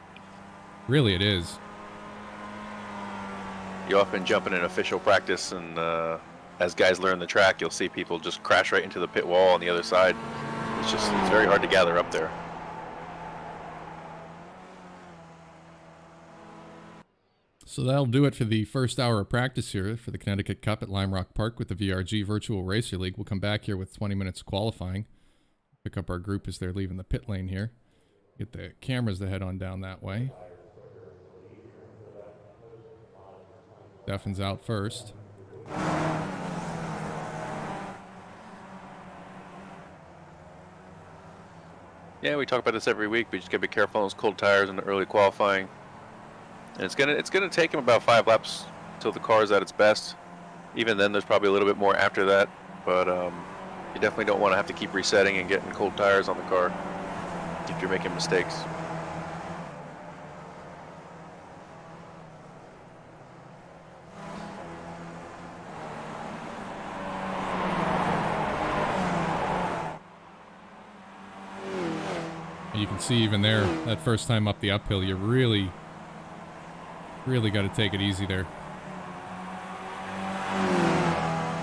Really, it is. You often jump in an official practice, and as guys learn the track, you'll see people just crash right into the pit wall on the other side. It's very hard to gather up there. So that'll do it for the first hour of practice here for the Connecticut Cup at Lime Rock Park with the VRG Virtual Racer League. We'll come back here with 20 minutes of qualifying. Pick up our group as they're leaving the pit lane here. Get the cameras to head on down that way. Stefan's out first. Yeah, we talk about this every week. We just gotta be careful on those cold tires in the early qualifying. And it's gonna take him about 5 laps till the car is at its best. Even then, there's probably a little bit more after that. But you definitely don't want to have to keep resetting and getting cold tires on the car if you're making mistakes. You can see even there, that first time up the uphill, you really got to take it easy there.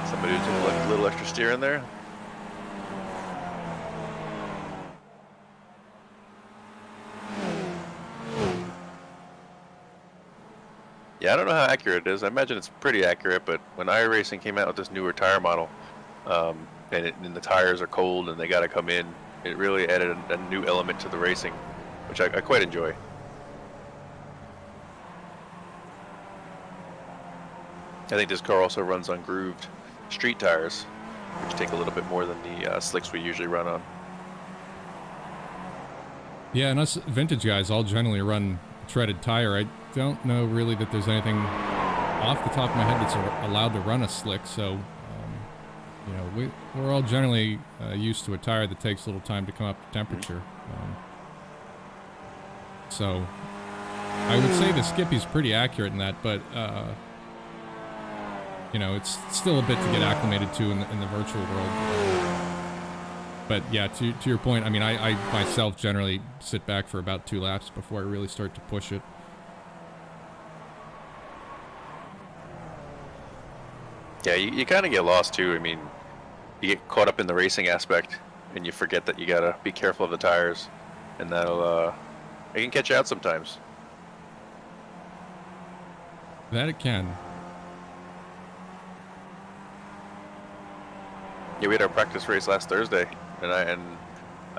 Somebody who's doing a little extra steer in there. Yeah, I don't know how accurate it is. I imagine it's pretty accurate, but when iRacing came out with this newer tire model, and the tires are cold and they got to come in, it really added a new element to the racing, which I quite enjoy. I think this car also runs on grooved street tires, which take a little bit more than the slicks we usually run on. Yeah, and us vintage guys all generally run a treaded tire. I don't know really that there's anything off the top of my head that's allowed to run a slick, so you know, we're all generally used to a tire that takes a little time to come up to temperature. So I would say the Skippy's pretty accurate in that, but you know, it's still a bit to get acclimated to in the virtual world. But yeah, to your point, I mean, I myself generally sit back for about 2 laps before I really start to push it. Yeah, you kind of get lost too. I mean, you get caught up in the racing aspect, and you forget that you gotta be careful of the tires, and it can catch you out sometimes. That it can. Yeah, we had our practice race last Thursday, and I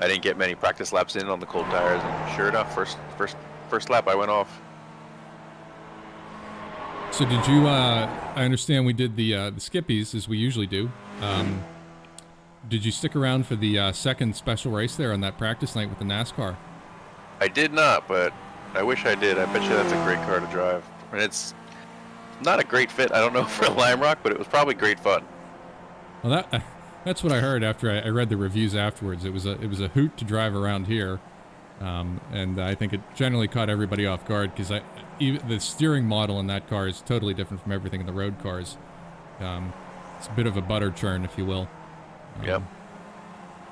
didn't get many practice laps in on the cold tires, and sure enough, first lap I went off. So did you? I understand we did the Skippies as we usually do. Did you stick around for the second special race there on that practice night with the NASCAR? I did not, but I wish I did. I bet you that's a great car to drive, and it's not a great fit. I don't know for Lime Rock, but it was probably great fun. Well, that's what I heard after I read the reviews afterwards. It was a hoot to drive around here, and I think it generally caught everybody off guard because the steering model in that car is totally different from everything in the road cars. It's a bit of a butter churn, if you will. Yep.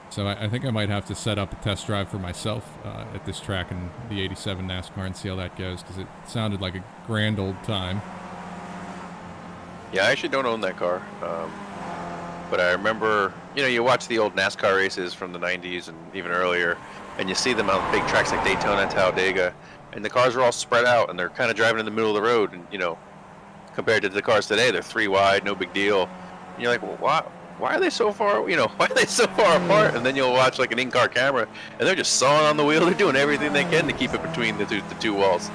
So I think I might have to set up a test drive for myself at this track in the 87 NASCAR and see how that goes, because it sounded like a grand old time. Yeah, I actually don't own that car. But I remember, you know, you watch the old NASCAR races from the 90s and even earlier, and you see them on big tracks like Daytona and Talladega, and the cars are all spread out, and they're kind of driving in the middle of the road, and, you know, compared to the cars today, they're 3 wide, no big deal. And you're like, well, why are they so far, you know, why are they so far apart? And then you'll watch like an in-car camera, and they're just sawing on the wheel. They're doing everything they can to keep it between the two walls.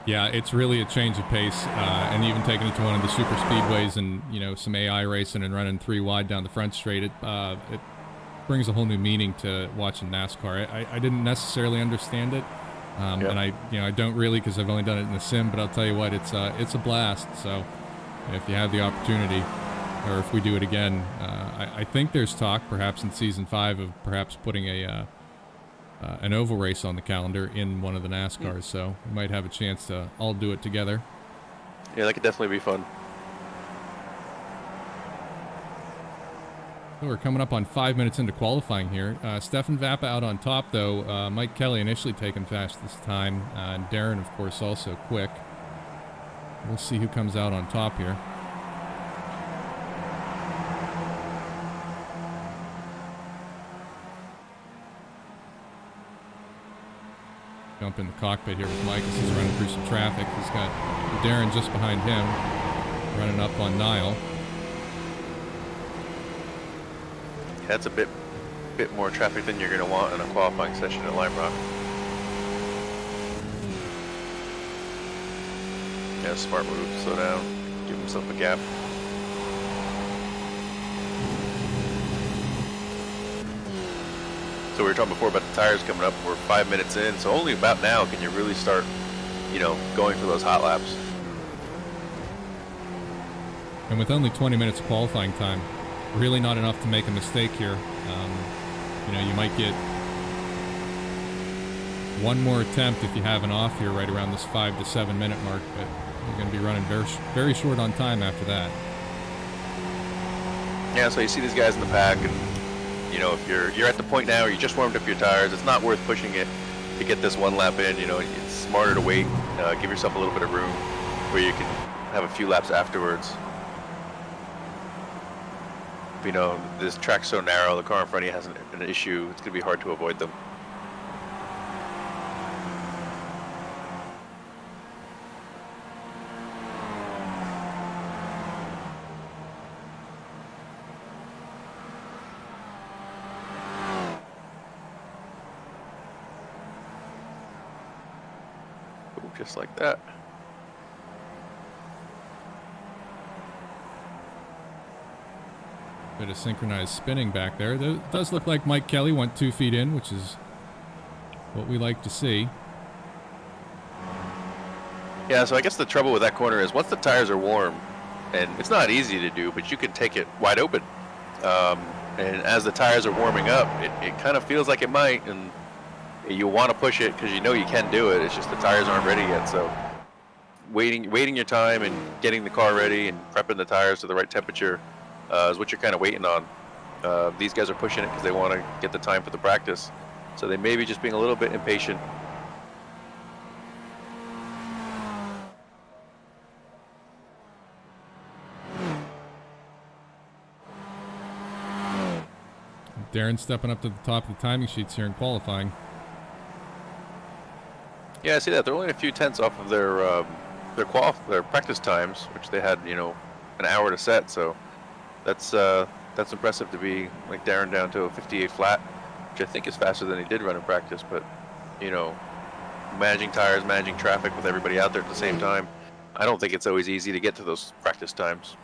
Yeah, it's really a change of pace, and even taking it to one of the super speedways and, you know, some AI racing and running 3 wide down the front straight, it brings a whole new meaning to watching NASCAR. I didn't necessarily understand it, Yep. and I don't really, because I've only done it in the sim, but I'll tell you what, it's a blast. So if you have the opportunity, or if we do it again, I think there's talk, perhaps in season 5, of perhaps putting an oval race on the calendar in one of the NASCARs, so we might have a chance to all do it together. Yeah, that could definitely be fun. So we're coming up on 5 minutes into qualifying here. Stefan Vappa out on top, though. Mike Kelly initially taken fast this time, and Darren, of course, also quick. We'll see who comes out on top here. Jump in the cockpit here with Mike as he's running through some traffic. He's got Darren just behind him, running up on Niall. That's a bit more traffic than you're going to want in a qualifying session at Lime Rock. Yeah, smart move. Slow down. Give himself a gap. So we were talking before about the tires coming up. We're 5 minutes in, so only about now can you really start, you know, going for those hot laps. And with only 20 minutes of qualifying time, really not enough to make a mistake here. You know, you might get one more attempt if you have an off here right around this 5 to 7 minute mark, but you're going to be running very, very short on time after that. Yeah, so you see these guys in the pack, and you know, if you're at the point now, or you just warmed up your tires, it's not worth pushing it to get this 1 lap in. You know, it's smarter to wait, give yourself a little bit of room where you can have a few laps afterwards. You know, this track's so narrow, the car in front of you has an issue, it's going to be hard to avoid them. just like that. Bit of synchronized spinning back there. It does look like Mike Kelly went 2 feet in, which is what we like to see. Yeah, so I guess the trouble with that corner is once the tires are warm, and it's not easy to do, but you can take it wide open. And as the tires are warming up, it kind of feels like it might, and you want to push it because you know you can do it. It's just the tires aren't ready yet. So waiting your time and getting the car ready and prepping the tires to the right temperature is what you're kind of waiting on. These guys are pushing it because they want to get the time for the practice. So they may be just being a little bit impatient. Darren stepping up to the top of the timing sheets here in qualifying. Yeah, I see that. They're only a few tenths off of their practice times, which they had, you know, an hour to set. So that's impressive to be like Darren down to a 58 flat, which I think is faster than he did run in practice. But you know, managing tires, managing traffic with everybody out there at the same time, I don't think it's always easy to get to those practice times.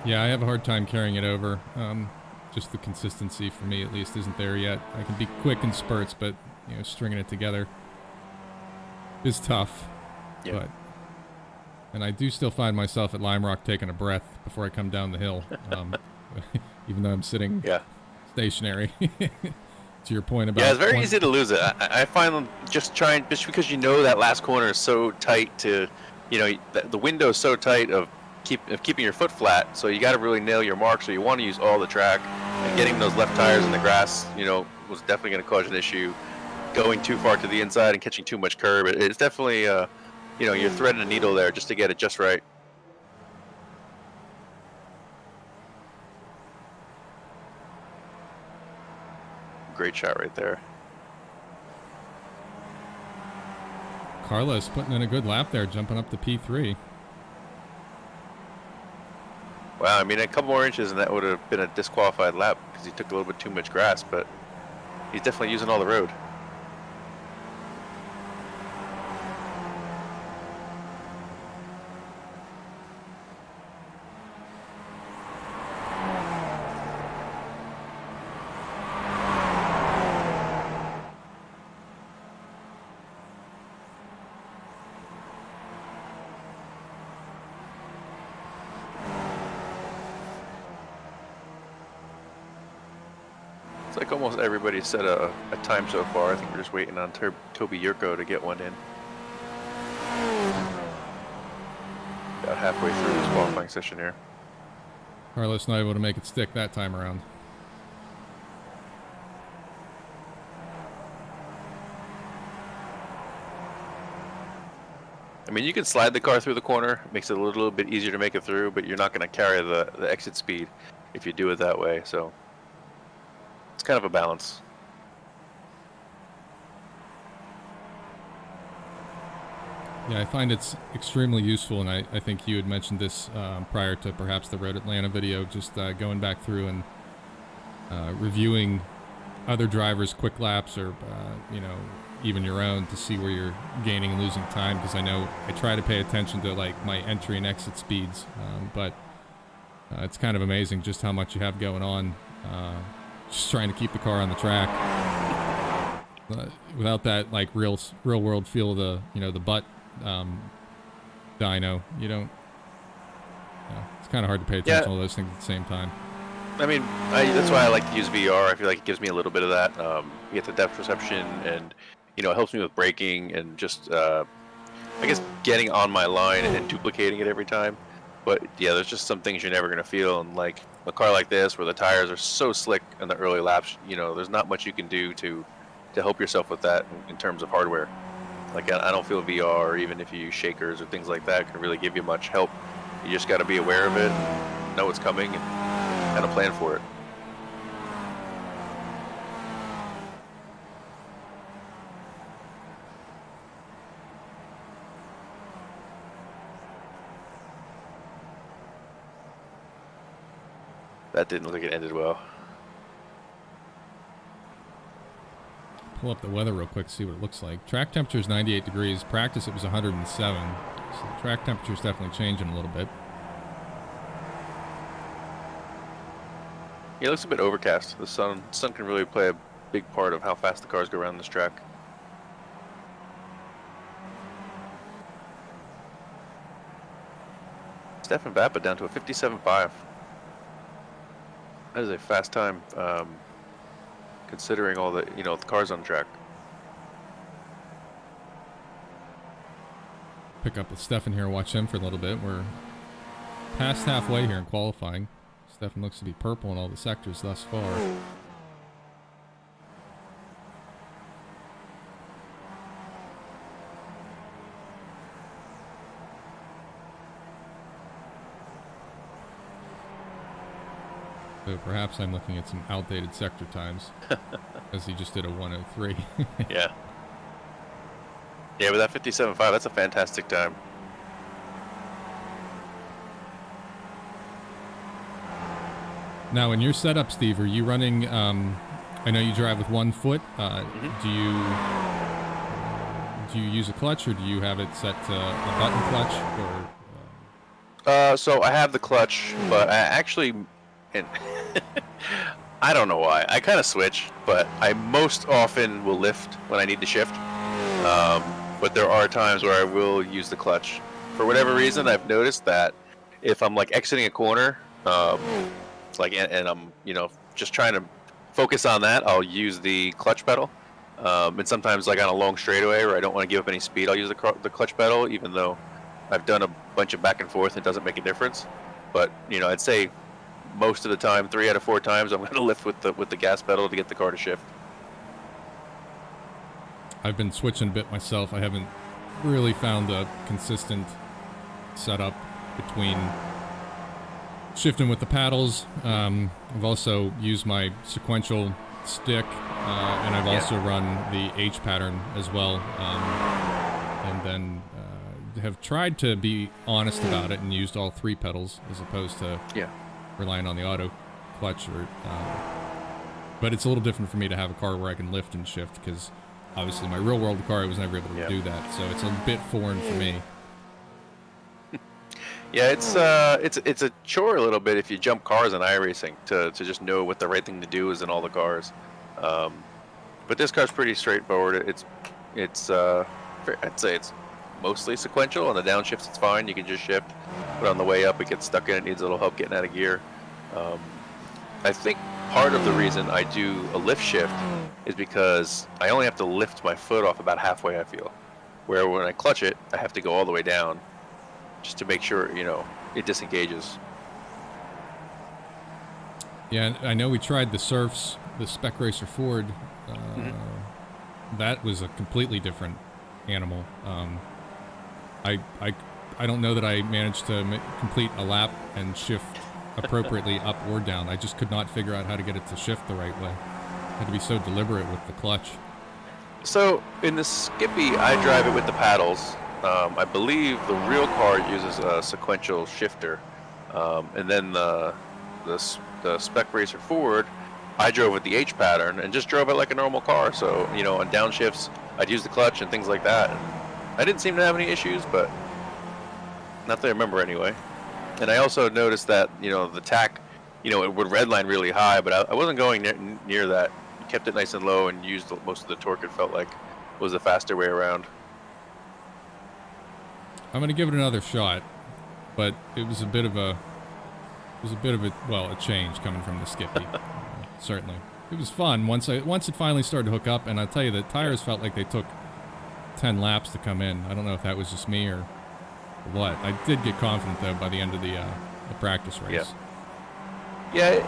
Yeah, I have a hard time carrying it over. Just the consistency for me, at least, isn't there yet. I can be quick in spurts, but you know, stringing it together is tough. Yeah. But and I do still find myself at Lime Rock taking a breath before I come down the hill, even though I'm sitting stationary. To your point about it's very easy to lose it. I find them just because you know that last corner is so tight to, you know, the window is so tight of keeping your foot flat, so you got to really nail your mark. So you want to use all the track, and getting those left tires in the grass, you know, was definitely going to cause an issue. Going too far to the inside and catching too much curb, it's definitely, you know, you're threading a needle there just to get it just right. Great shot right there. Carlos putting in a good lap there, jumping up to P3. Wow, I mean, a couple more inches and that would have been a disqualified lap because he took a little bit too much grass, but he's definitely using all the road. Like almost everybody set a time so far. I think we're just waiting on Toby Yurko to get one in. About halfway through this qualifying session here. Carlos not able to make it stick that time around. I mean, you can slide the car through the corner. It makes it a little bit easier to make it through, but you're not going to carry the exit speed if you do it that way. So it's kind of a balance. Yeah, I find it's extremely useful, and I think you had mentioned this prior to perhaps the Road Atlanta video, just going back through and reviewing other drivers' quick laps or, you know, even your own to see where you're gaining and losing time, because I know I try to pay attention to, like, my entry and exit speeds, but it's kind of amazing just how much you have going on. Just trying to keep the car on the track without that like real world feel of the, you know, the butt dyno. You don't. It's kind of hard to pay attention to all those things at the same time. I mean, that's why I like to use VR. I feel like it gives me a little bit of that. You get the depth perception, and you know, it helps me with braking and just I guess getting on my line and duplicating it every time. But yeah, there's just some things you're never gonna feel, and like a car like this where the tires are so slick in the early laps, you know, there's not much you can do to help yourself with that in terms of hardware. Like I don't feel VR, or even if you use shakers or things like that, can really give you much help. You just got to be aware of it, know what's coming, and kind of plan for it. That didn't look like it ended well. pull up the weather real quick, see what it looks like. Track temperature is 98 degrees. Practice, it was 107. So the track temperature is definitely changing a little bit. Yeah, it looks a bit overcast. The sun can really play a big part of how fast the cars go around this track. Stefan Vappa down to a 57.5. That is a fast time, considering all the the cars on the track. Pick up with Stefan here, watch him for a little bit. We're past halfway here in qualifying. Stefan looks to be purple in all the sectors thus far. So perhaps I'm looking at some outdated sector times, as he just did a 103. Yeah. Yeah, with that 57.5, that's a fantastic time. Now, in your setup, Steve, are you running? I know you drive with 1 foot. Do you use a clutch, or do you have it set to a button clutch? Or So I have the clutch, but I actually, and I don't know why. I kind of switch, but I most often will lift when I need to shift. But there are times where I will use the clutch. For whatever reason, I've noticed that if I'm like exiting a corner, and I'm just trying to focus on that, I'll use the clutch pedal. And sometimes like on a long straightaway where I don't want to give up any speed, I'll use the clutch pedal, even though I've done a bunch of back and forth. It doesn't make a difference. But I'd say most of the time, 3 out of 4 times, I'm going to lift with the gas pedal to get the car to shift. I've been switching a bit myself. I haven't really found a consistent setup between shifting with the paddles. I've also used my sequential stick, and I've also run the H pattern as well. And then have tried to be honest about it and used all 3 pedals as opposed to relying on the auto clutch. But it's a little different for me to have a car where I can lift and shift, because obviously my real world car I was never able to do that, so it's a bit foreign for me. Yeah, it's a chore a little bit if you jump cars in iRacing to just know what the right thing to do is in all the cars. But this car's pretty straightforward. It's I'd say it's mostly sequential. On the downshifts it's fine, you can just shift, but on the way up it gets stuck in, it needs a little help getting out of gear. I think part of the reason I do a lift shift is because I only have to lift my foot off about halfway, I feel. Where when I clutch it, I have to go all the way down just to make sure, it disengages. Yeah, I know we tried the Surfs, the Spec Racer Ford. That was a completely different animal. I don't know that I managed to complete a lap and shift appropriately up or down. I just could not figure out how to get it to shift the right way. I had to be so deliberate with the clutch. So in the Skippy, I drive it with the paddles. I believe the real car uses a sequential shifter, and then the Spec Racer Ford, I drove with the H pattern and just drove it like a normal car. So on downshifts, I'd use the clutch and things like that. And I didn't seem to have any issues, but not that I remember anyway. And I also noticed that the tack, it would redline really high, but I wasn't going near that. Kept it nice and low and used most of the torque. It felt like was the faster way around. I'm going to give it another shot, but it was a bit of a change coming from the Skippy. Certainly, it was fun once it finally started to hook up, and I tell you, the tires felt like they took 10 laps to come in. I don't know if that was just me or what. I did get confident though by the end of the practice race. Yeah,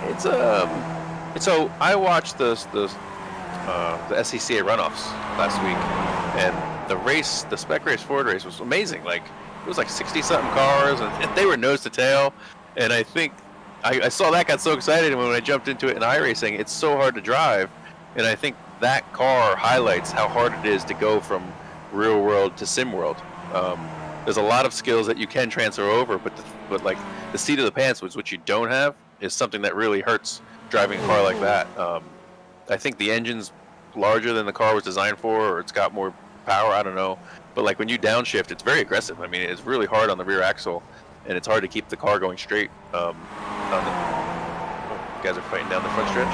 so I watched the SCCA runoffs last week, and the Spec Race Ford race was amazing. Like it was like 60-something cars, and they were nose to tail. And I think I saw that, got so excited, and when I jumped into it in iRacing, it's so hard to drive. And I think that car highlights how hard it is to go from real world to sim world. There's a lot of skills that you can transfer over, but like the seat of the pants, which you don't have, is something that really hurts driving a car like that. I think the engine's larger than the car was designed for, or it's got more power. I don't know. But like when you downshift, it's very aggressive. I mean, it's really hard on the rear axle, and it's hard to keep the car going straight. You guys are fighting down the front stretch.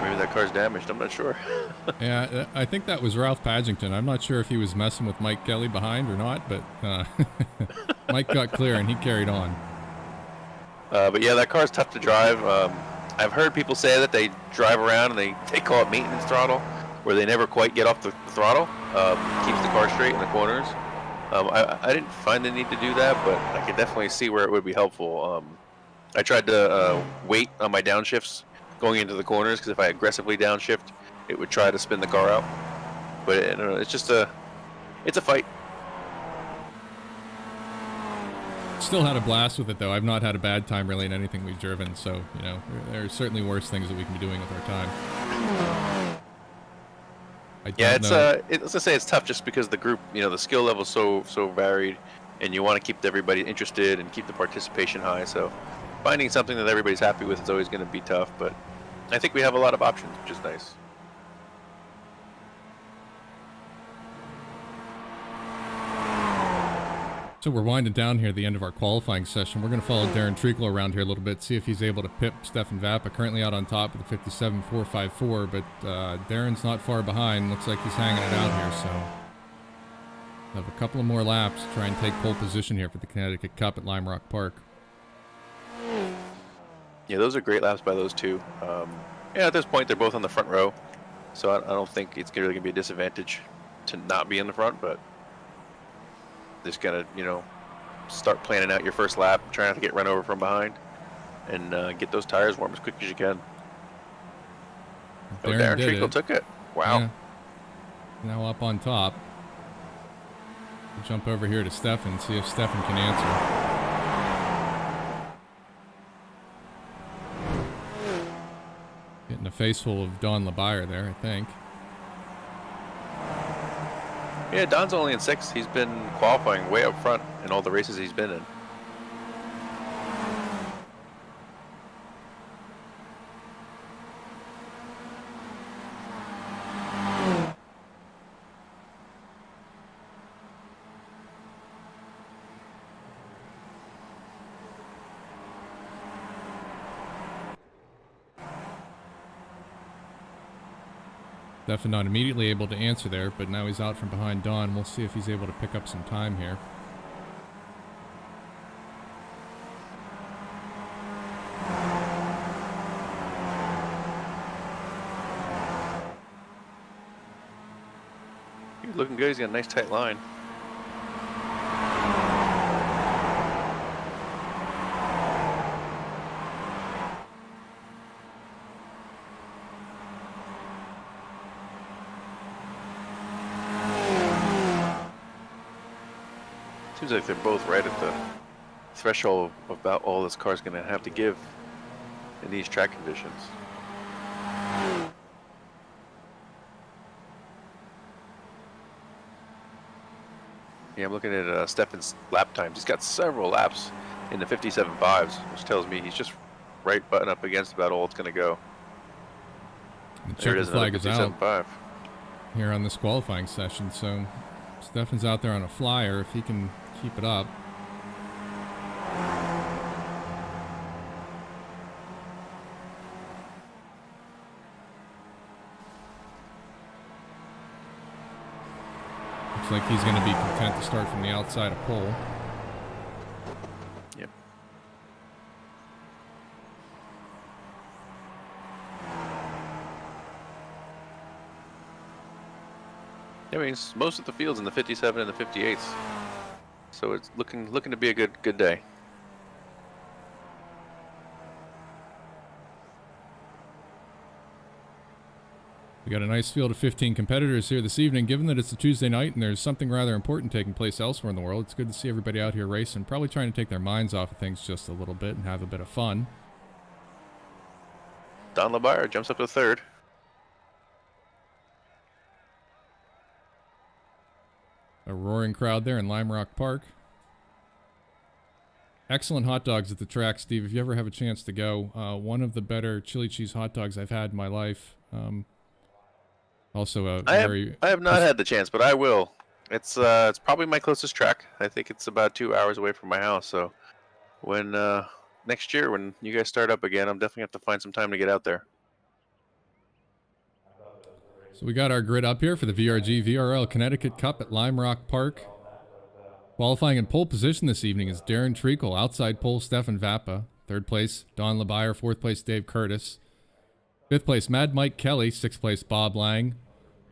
Maybe that car's damaged. I'm not sure. Yeah, I think that was Ralph Padgington. I'm not sure if he was messing with Mike Kelly behind or not, but Mike got clear and he carried on. But yeah, that car's tough to drive. I've heard people say that they drive around and they call it maintenance throttle, where they never quite get off the throttle. Keeps the car straight in the corners. I didn't find the need to do that, but I could definitely see where it would be helpful. I tried to wait on my downshifts going into the corners, because if I aggressively downshift, it would try to spin the car out. But it's just it's a fight. Still had a blast with it, though. I've not had a bad time really in anything we've driven, so, you know, there are certainly worse things that we can be doing with our time. Let's just say it's tough just because the group, you know, the skill level is so varied, and you want to keep everybody interested and keep the participation high, so finding something that everybody's happy with is always going to be tough, but I think we have a lot of options, which is nice. So we're winding down here at the end of our qualifying session. We're going to follow Darren Treacle around here a little bit, see if he's able to pip Stefan Vappa, currently out on top with the 57.454, but Darren's not far behind. Looks like he's hanging it out here, so we'll have a couple of more laps to try and take pole position here for the Connecticut Cup at Lime Rock Park. Yeah, those are great laps by those two. At this point, they're both on the front row, so I don't think it's really going to be a disadvantage to not be in the front, but just got to, you know, start planning out your first lap, try not to get run over from behind, and get those tires warm as quick as you can. Darren Treacle took it. Wow. Yeah. Now up on top. We'll jump over here to Stefan, see if Stefan can answer. Getting a face full of Don LeBayer there, I think. Yeah, Don's only in 6th. He's been qualifying way up front in all the races he's been in. Stefan not immediately able to answer there, but now he's out from behind Don. We'll see if he's able to pick up some time here. He's looking good. He's got a nice tight line. Seems like they're both right at the threshold of about all this car's going to have to give in these track conditions. Yeah, I'm looking at Stefan's lap times. He's got several laps in the 57.5s, which tells me he's just right button up against about all it's going to go. The checkered flag is out here on this qualifying session, so Stefan's out there on a flyer if he can keep it up. Looks like he's going to be content to start from the outside of pole. Yep. I mean, most of the field's in the 57 and the 58s, so it's looking to be a good day. We got a nice field of 15 competitors here this evening. Given that it's a Tuesday night and there's something rather important taking place elsewhere in the world, it's good to see everybody out here racing, probably trying to take their minds off of things just a little bit and have a bit of fun. Don LeBayer jumps up to 3rd. A roaring crowd there in Lime Rock Park. Excellent hot dogs at the track, Steve. If you ever have a chance to go, one of the better chili cheese hot dogs I've had in my life. Also a I very... have not had the chance, but I will. It's probably my closest track. I think it's about 2 hours away from my house. So when next year when you guys start up again, I'm definitely have to find some time to get out there. So we got our grid up here for the VRG VRL Connecticut Cup at Lime Rock Park. Qualifying in pole position this evening is Darren Treacle, outside pole Stefan Vappa. Third place, Don LeBayer. Fourth place, Dave Curtis. Fifth place, Mad Mike Kelly. Sixth place, Bob Lang.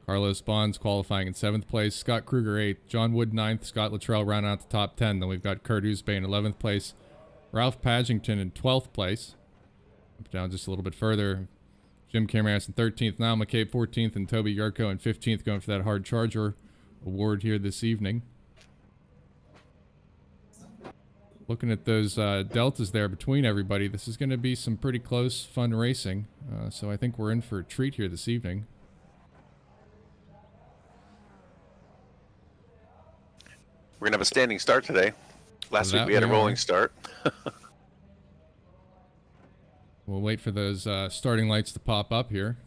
Carlos Bonds qualifying in 7th place. Scott Kruger 8th. John Wood 9th. Scott Luttrell rounding out the top 10. Then we've got Kurt Ousbay in 11th place. Ralph Pagington in 12th place. Up down just a little bit further. Jim Cameron in 13th. Niall McCabe 14th. And Toby Yarko in 15th, going for that Hard Charger award here this evening. Looking at those deltas there between everybody, this is going to be some pretty close, fun racing. So I think we're in for a treat here this evening. We're gonna have a standing start today. Last week we had a rolling start. We'll wait for those starting lights to pop up here.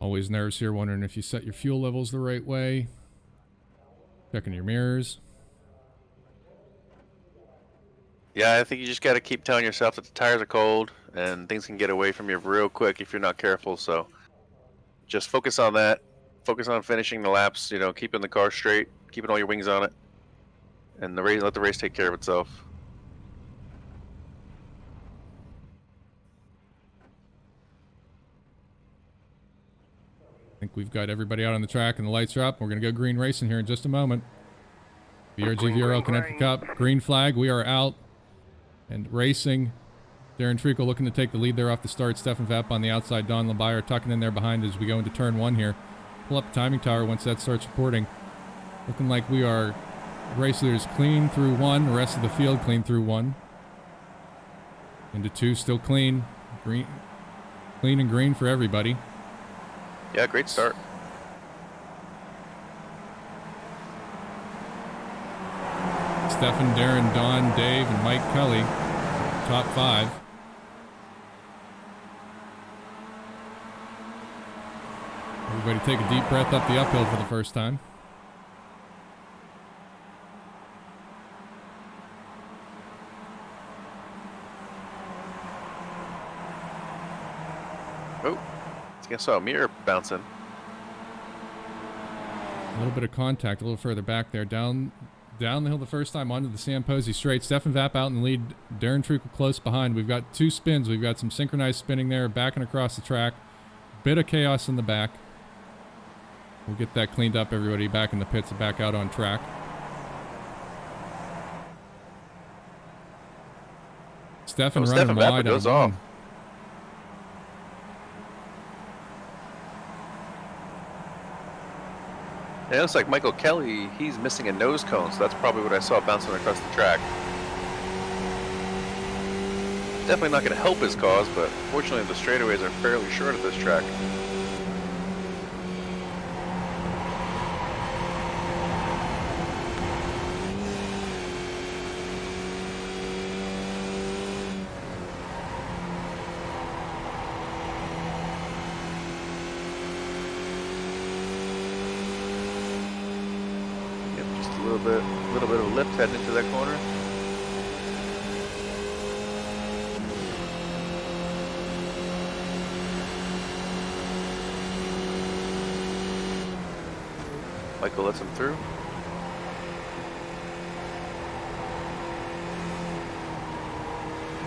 Always nervous here, wondering if you set your fuel levels the right way. Checking your mirrors. Yeah, I think you just got to keep telling yourself that the tires are cold and things can get away from you real quick if you're not careful. So just focus on that. Focus on finishing the laps, you know, keeping the car straight, keeping all your wings on it, and let the race take care of itself. I think we've got everybody out on the track and the lights are up. We're going to go green racing here in just a moment. VRG VRL Connecticut Cup, green flag. We are out and racing. Darren Treacle looking to take the lead there off the start. Stefan Vapp on the outside. Don LeBayer tucking in there behind as we go into turn 1 here. Pull up the timing tower once that starts reporting. Looking like we are race leaders clean through 1. The rest of the field clean through 1. Into 2, still clean. Green, clean and green for everybody. Yeah, great start. Stefan, Darren, Don, Dave, and Mike Kelly, top 5. Everybody take a deep breath up the uphill for the first time. Oh, I think I saw a mirror bouncing. A little bit of contact a little further back there. Down the hill the first time onto the Sam Posey straight. Stefan Vapp out in the lead. Darren Treacle close behind. We've got 2 spins. We've got some synchronized spinning there, backing across the track. Bit of chaos in the back. We'll get that cleaned up, everybody back in the pits and back out on track. Stefan running wide goes on off. It looks like Michael Kelly, he's missing a nose cone, so that's probably what I saw bouncing across the track. Definitely not going to help his cause, but fortunately the straightaways are fairly short at this track. A little bit of a lift heading into that corner. Michael lets him through.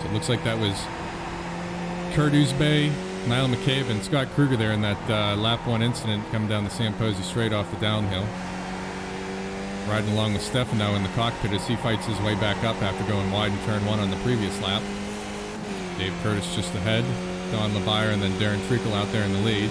So it looks like that was Kurt Ousbay, Niall McCabe, and Scott Kruger there in that lap 1 incident coming down the Sam Posey straight off the downhill. Riding along with Stefano in the cockpit as he fights his way back up after going wide in turn 1 on the previous lap. Dave Curtis just ahead. Don LeBayer and then Darren Treacle out there in the lead.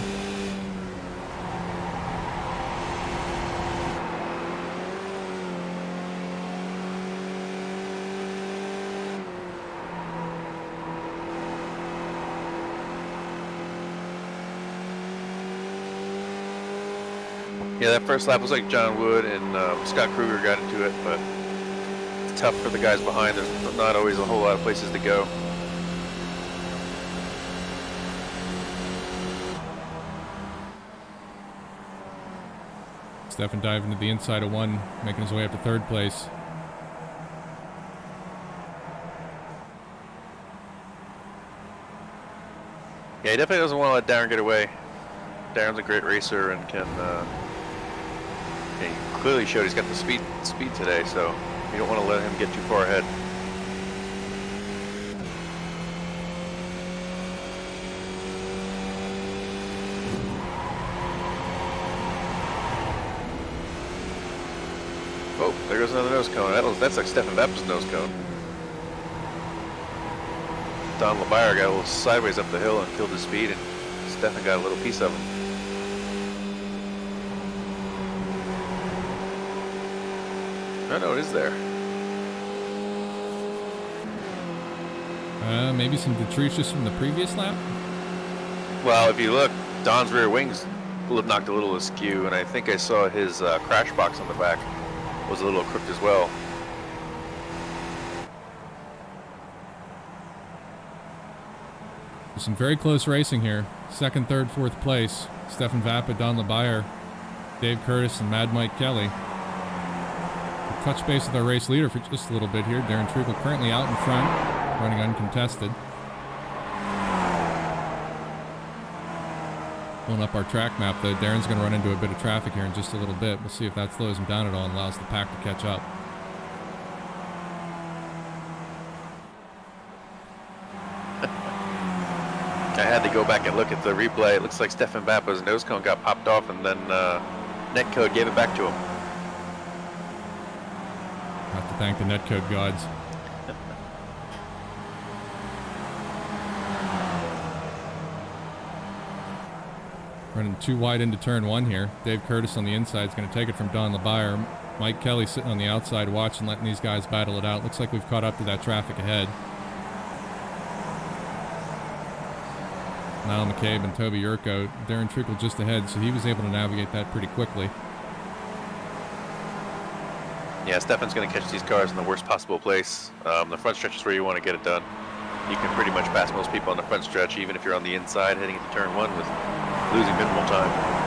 Yeah, that first lap was like John Wood and Scott Kruger got into it, but it's tough for the guys behind. There's not always a whole lot of places to go. Stefan diving to the inside of one, making his way up to third place. Yeah, he definitely doesn't want to let Darren get away. Darren's a great racer and can. He clearly showed he's got the speed today, so you don't want to let him get too far ahead. Oh, there goes another nose cone. That's like Stefan Vappa's nose cone. Don LeBayer got a little sideways up the hill and killed his speed, and Stefan got a little piece of him. No, it is there. Maybe some detritus from the previous lap? Well, if you look, Don's rear wings knocked a little askew, and I think I saw his crash box on the back was a little crooked as well. Some very close racing here. Second, third, fourth place. Stefan Vappa, Don LeBayer, Dave Curtis, and Mad Mike Kelly. We'll touch base with our race leader for just a little bit here. Darren Treacle currently out in front, running uncontested. Pulling up our track map, though. Darren's going to run into a bit of traffic here in just a little bit. We'll see if that slows him down at all and allows the pack to catch up. I had to go back and look at the replay. It looks like Stefan Vappa's nose cone got popped off, and then Netcode gave it back to him. Have to thank the Netcode gods. Running too wide into turn one here. Dave Curtis on the inside is going to take it from Don LeBayer. Mike Kelly sitting on the outside watching, letting these guys battle it out. Looks like we've caught up to that traffic ahead. Niall McCabe and Toby Urko. Darren Treacle just ahead, so he was able to navigate that pretty quickly. Yeah, Stefan's going to catch these cars in the worst possible place. The front stretch is where you want to get it done. You can pretty much pass most people on the front stretch, even if you're on the inside heading into turn one with losing minimal time.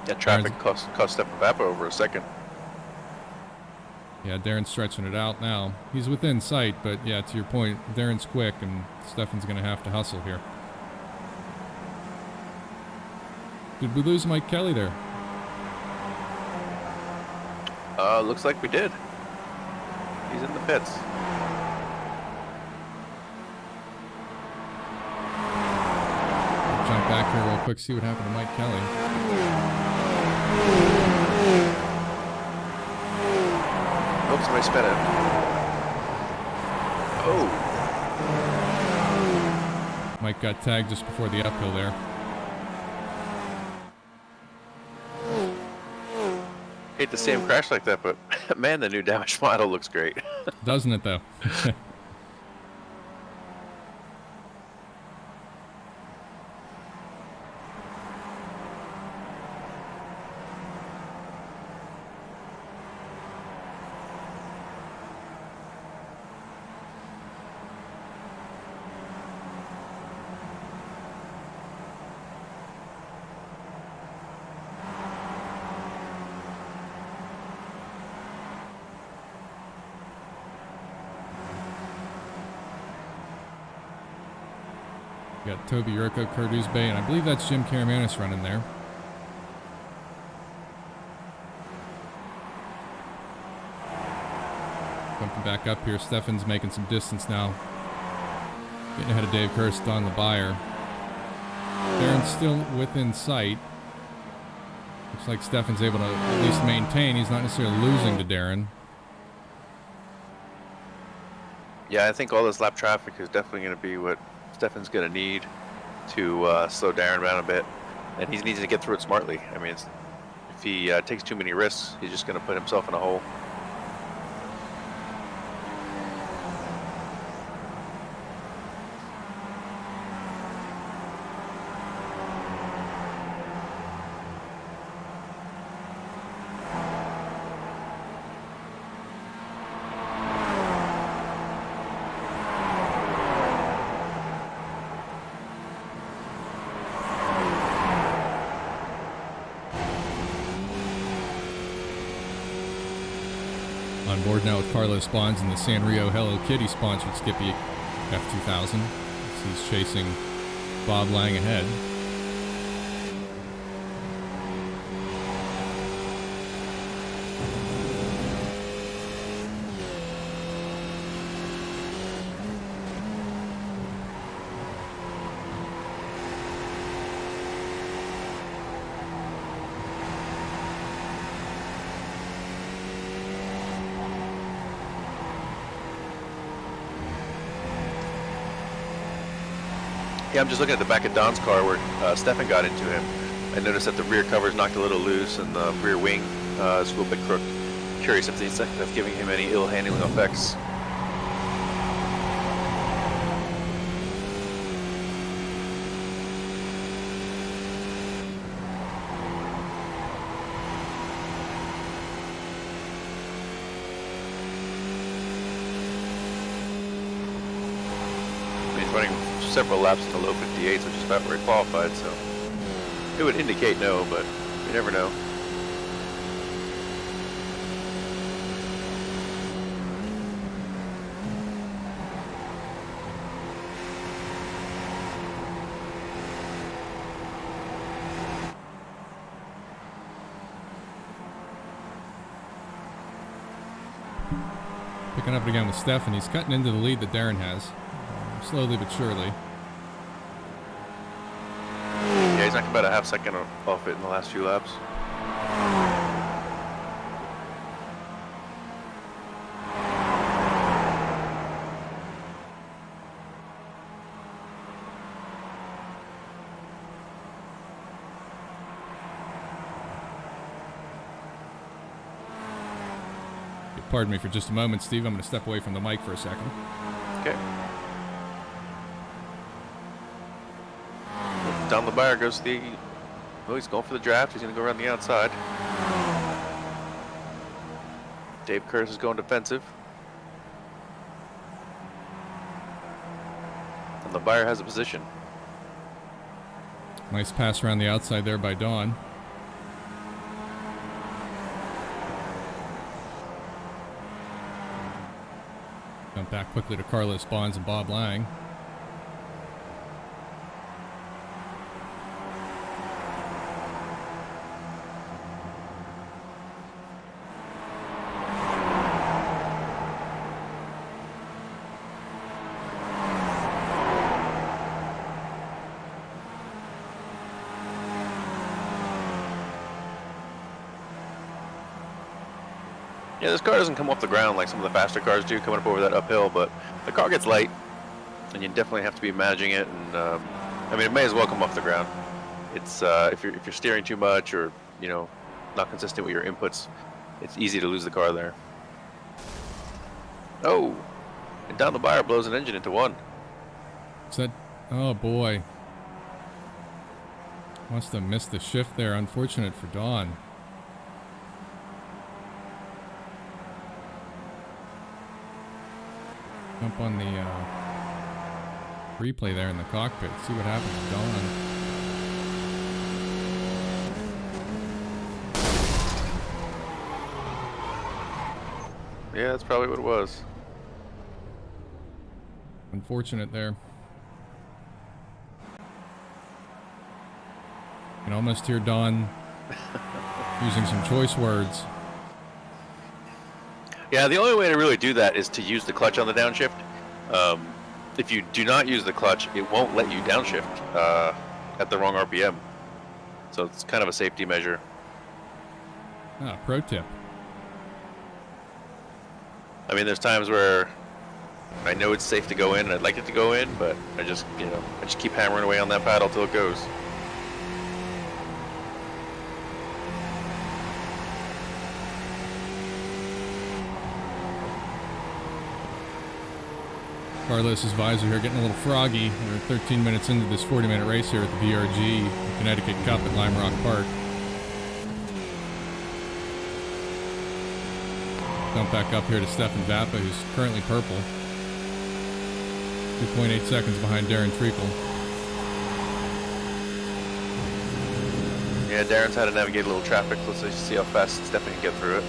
That traffic cost Stefan Vappa over a second. Yeah, Darren's stretching it out now. He's within sight, but yeah, to your point, Darren's quick, and Stefan's going to have to hustle here. Did we lose Mike Kelly there? Looks like we did. He's in the pits. Jump back here real quick, see what happened to Mike Kelly. Oh, somebody sped it. Oh. Mike got tagged just before the uphill there. Hate to see him crash like that, but man, the new damaged model looks great. Doesn't it, though? We got Toby Urko, Kurt Uzbey, and I believe that's Jim Karamanis running there. Jumping back up here, Stefan's making some distance now. Getting ahead of Dave Hurst on the buyer. Darren's still within sight. Looks like Stefan's able to at least maintain. He's not necessarily losing to Darren. Yeah, I think all this lap traffic is definitely going to be what Stefan's going to need to slow Darren down a bit. And he needs to get through it smartly. I mean, if he takes too many risks, he's just going to put himself in a hole. On board now with Carlos Bonds in the Sanrio Hello Kitty sponsored Skippy F2000. He's chasing Bob Lang ahead. Yeah, I'm just looking at the back of Don's car where Stefan got into him. I noticed that the rear cover's knocked a little loose and the rear wing is a little bit crooked. Curious if that's giving him any ill handling effects. He's running several laps in the low 58s, which is about where he qualified, so it would indicate no, but you never know. Picking up again with Stefan. He's cutting into the lead that Darren has. Slowly but surely. Yeah, he's knocked about a half second off it in the last few laps. Pardon me for just a moment, Steve. I'm going to step away from the mic for a second. Okay. Down the bar goes the... Oh, he's going for the draft. He's going to go around the outside. Dave Curtis is going defensive. And the buyer has a position. Nice pass around the outside there by Don. Jump back quickly to Carlos Bonds and Bob Lang. Yeah, this car doesn't come off the ground like some of the faster cars do coming up over that uphill, but the car gets light, and you definitely have to be managing it. And I mean, it may as well come off the ground. It's if you're steering too much or not consistent with your inputs, it's easy to lose the car there. Oh, and down the buyer blows an engine into one. Is that? Oh boy, must have missed the shift there. Unfortunate for Don. Jump on the replay there in the cockpit. See what happened to Don. Yeah, that's probably what it was. Unfortunate there. You can almost hear Don using some choice words. Yeah, the only way to really do that is to use the clutch on the downshift. If you do not use the clutch, it won't let you downshift at the wrong RPM. So it's kind of a safety measure. Ah, pro tip. I mean, there's times where I know it's safe to go in, and I'd like it to go in, but I just keep hammering away on that paddle till it goes. Carlos's visor here getting a little froggy. We're 13 minutes into this 40-minute race here at the VRG Connecticut Cup at Lime Rock Park. Jump back up here to Stefan Vappa, who's currently purple. 2.8 seconds behind Darren Treacle. Yeah, Darren's had to navigate a little traffic. Let's just see how fast Stefan can get through it.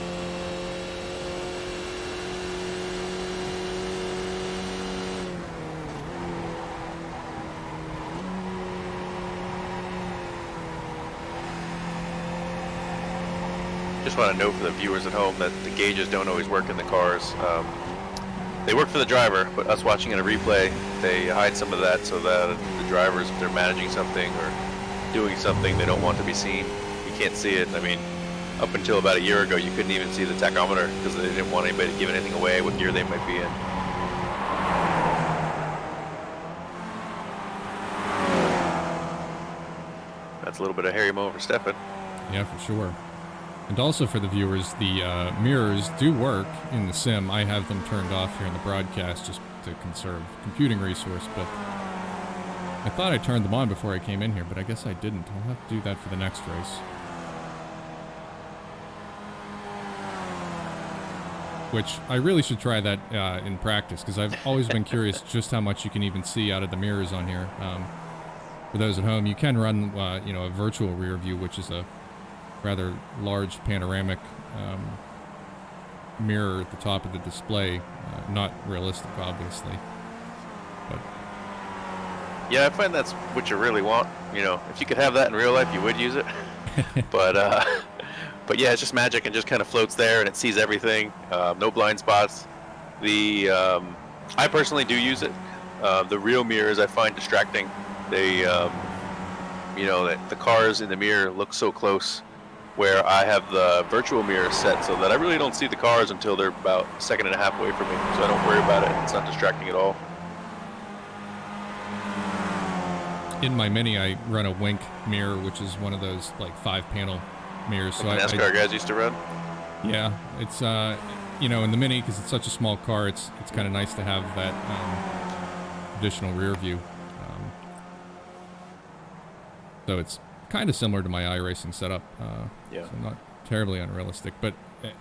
Just want to note for the viewers at home that the gauges don't always work in the cars. They work for the driver, but us watching in a replay, they hide some of that so that the drivers, if they're managing something or doing something they don't want to be seen, you can't see it. I mean, up until about a year ago, you couldn't even see the tachometer because they didn't want anybody to give anything away what gear they might be in. That's a little bit of hairy moment for Stefan. Yeah, for sure. And also for the viewers, the mirrors do work in the sim. I have them turned off here in the broadcast just to conserve computing resource, but I thought I turned them on before I came in here, but I guess I didn't. I'll have to do that for the next race. Which I really should try that in practice, because I've always been curious just how much you can even see out of the mirrors on here. For those at home, you can run a virtual rear view, which is a rather large panoramic mirror at the top of the display. Not realistic, obviously. But yeah, I find that's what you really want. You know, if you could have that in real life, you would use it. But yeah, it's just magic and just kind of floats there and it sees everything. No blind spots. I personally do use it. The real mirrors I find distracting. They, the cars in the mirror look so close, where I have the virtual mirror set so that I really don't see the cars until they're about a second and a half away from me, so I don't worry about it. It's not distracting at all. in my Mini, I run a Wink mirror, which is one of those like 5-panel mirrors. Like so NASCAR guys used to run. Yeah, it's in the Mini, because it's such a small car, it's kind of nice to have that additional rear view. So it's kind of similar to my iRacing setup. Yeah. So not terribly unrealistic, but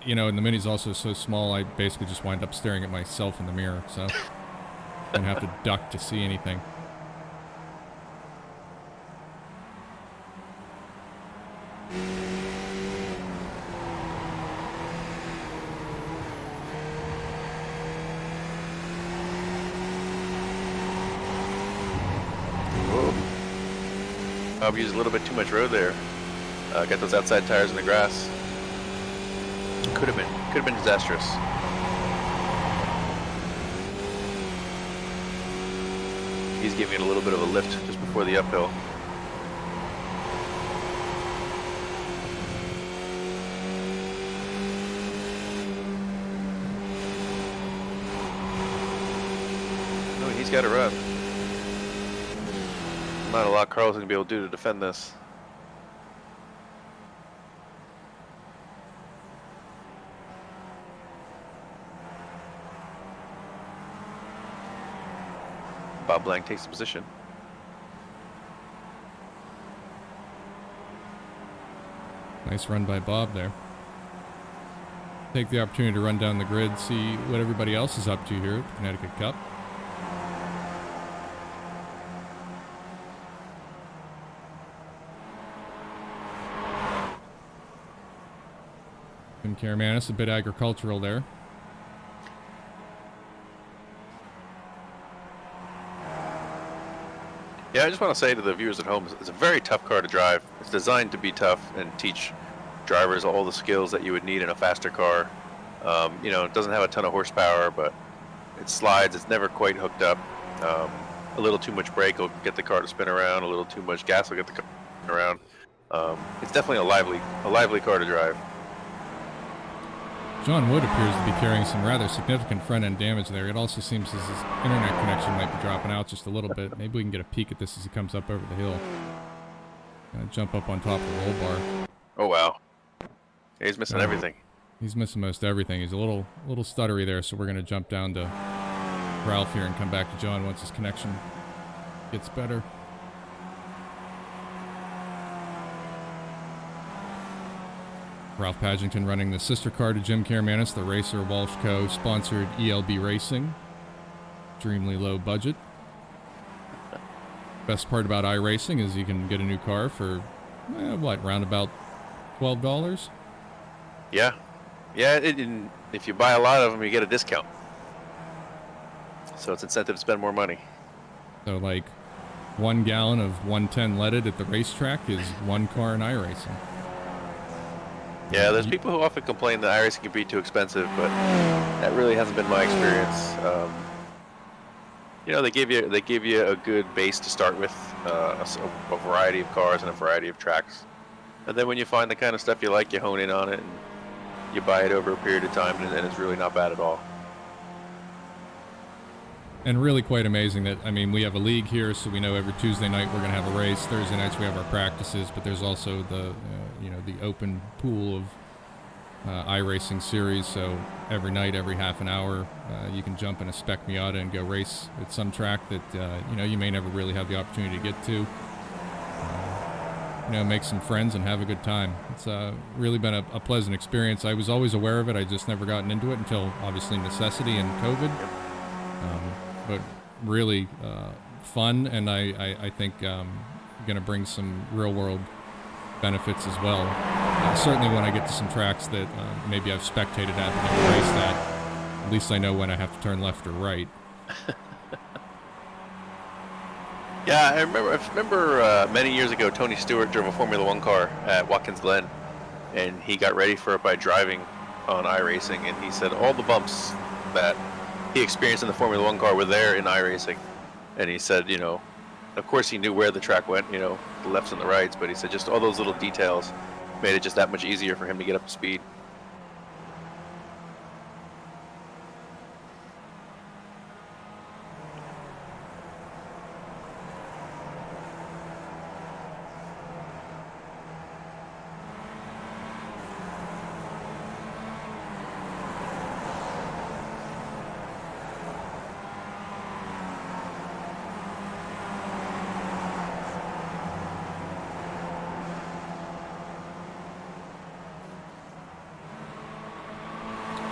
and the Mini's also so small, I basically just wind up staring at myself in the mirror, so I don't have to duck to see anything. Bob used a little bit too much road there. Got those outside tires in the grass. Could have been disastrous. He's giving it a little bit of a lift just before the uphill. No, he's got to run. Not a lot Carl's going to be able to do to defend this. Bob Blank takes the position. Nice run by Bob there. Take the opportunity to run down the grid, see what everybody else is up to here at the Connecticut Cup. Tim Karamanis, a bit agricultural there. Yeah, I just want to say to the viewers at home, it's a very tough car to drive. It's designed to be tough and teach drivers all the skills that you would need in a faster car. It doesn't have a ton of horsepower, but it slides. It's never quite hooked up. A little too much brake will get the car to spin around. A little too much gas will get the car to spin around. It's definitely a lively car to drive. John Wood appears to be carrying some rather significant front-end damage there. It also seems as his internet connection might be dropping out just a little bit. Maybe we can get a peek at this as he comes up over the hill. Jump up on top of the roll bar. Oh, wow. He's missing everything. He's missing most everything. He's a little stuttery there, so we're going to jump down to Ralph here and come back to John once his connection gets better. Ralph Pagington running the sister car to Jim Caramanis, the Racer Walsh Co. sponsored ELB Racing. Extremely low budget. Best part about iRacing is you can get a new car for, around about $12? Yeah. Yeah, if you buy a lot of them, you get a discount. So it's incentive to spend more money. So like 1 gallon of 110 leaded at the racetrack is 1 car in iRacing. Yeah, there's people who often complain that iRacing can be too expensive, but that really hasn't been my experience. They give you a good base to start with, a variety of cars and a variety of tracks, and then when you find the kind of stuff you like, you hone in on it and you buy it over a period of time, and it's really not bad at all. And really quite amazing that, we have a league here, so we know every Tuesday night we're going to have a race. Thursday nights we have our practices, but there's also the open pool of iRacing series. So every night, every half an hour, you can jump in a spec Miata and go race at some track that you may never really have the opportunity to get to. Make some friends and have a good time. It's really been a pleasant experience. I was always aware of it. I just never gotten into it until obviously necessity and COVID. But really fun, and I think going to bring some real world benefits as well. Certainly when I get to some tracks that maybe I've spectated at and never raced at least I know when I have to turn left or right. Yeah, I remember many years ago, Tony Stewart drove a Formula One car at Watkins Glen, and he got ready for it by driving on iRacing, and he said all the bumps that he experienced in the Formula One car were there in iRacing. And he said, of course he knew where the track went, the lefts and the rights, but he said just all those little details made it just that much easier for him to get up to speed.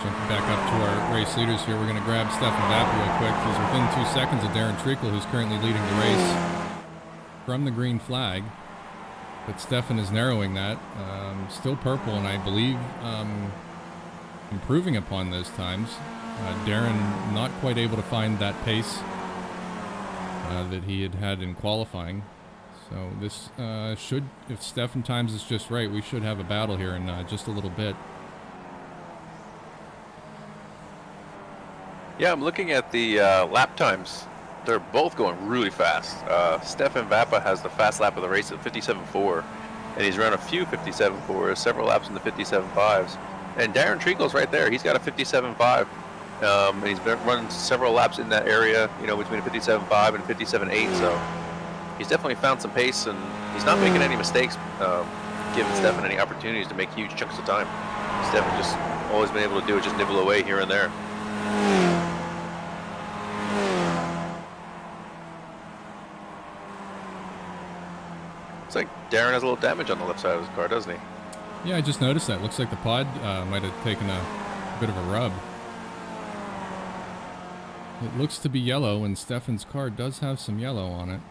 Jumping back up to our race leaders here, we're going to grab Stefan Vapp real quick. He's within 2 seconds of Darren Treacle, who's currently leading the race from the green flag. But Stefan is narrowing that. Still purple, and I believe improving upon those times. Darren not quite able to find that pace that he had in qualifying. So this should, if Stefan times is just right, we should have a battle here in just a little bit. Yeah, I'm looking at the lap times. They're both going really fast. Stefan Vappa has the fast lap of the race at 57.4, and he's run a few 57.4s, several laps in the 57.5s. And Darren Treacle's right there. He's got a 57.5, and he's been running several laps in that area, between a 57.5 and 57.8. So he's definitely found some pace, and he's not making any mistakes, giving Stefan any opportunities to make huge chunks of time. Stefan just always been able to do it, just nibble away here and there. Looks like Darren has a little damage on the left side of his car, doesn't he? Yeah, I just noticed that. Looks like the pod might have taken a bit of a rub. It looks to be yellow, and Stefan's car does have some yellow on it.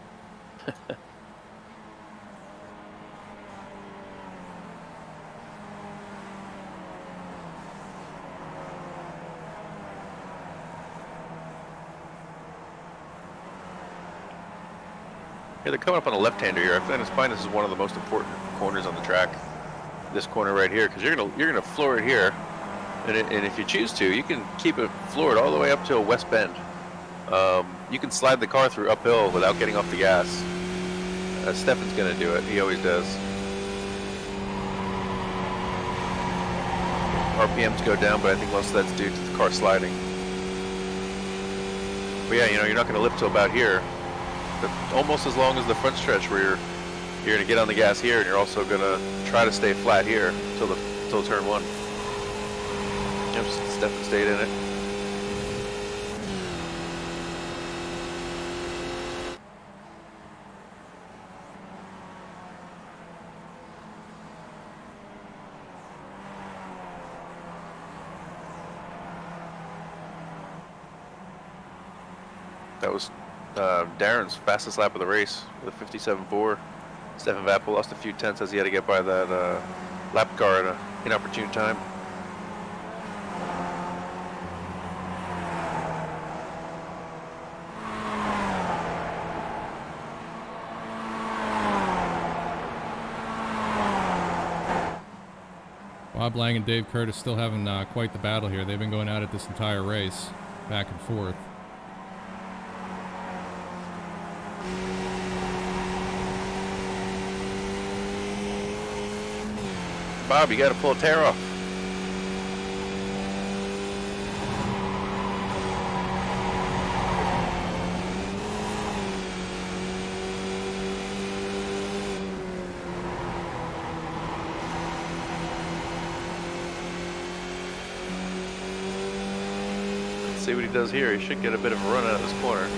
Yeah, they're coming up on a left-hander here. I find this is one of the most important corners on the track. This corner right here, because you're gonna floor it here, and if you choose to, you can keep it floored all the way up to a west bend. You can slide the car through uphill without getting off the gas. Stefan's gonna do it. He always does. RPMs go down, but I think most of that's due to the car sliding. But yeah, you're not going to lift till about here, but almost as long as the front stretch where you're going to get on the gas here, and you're also going to try to stay flat here till turn 1. Yep, Stefan stayed in it. That was Darren's fastest lap of the race with a 57.4. Stefan Vappel lost a few tenths as he had to get by that lap car at an inopportune time. Bob Lang and Dave Curtis still having quite the battle here. They've been going at it this entire race, back and forth. Bob, you got to pull a tear off. Let's see what he does here. He should get a bit of a run out of this corner.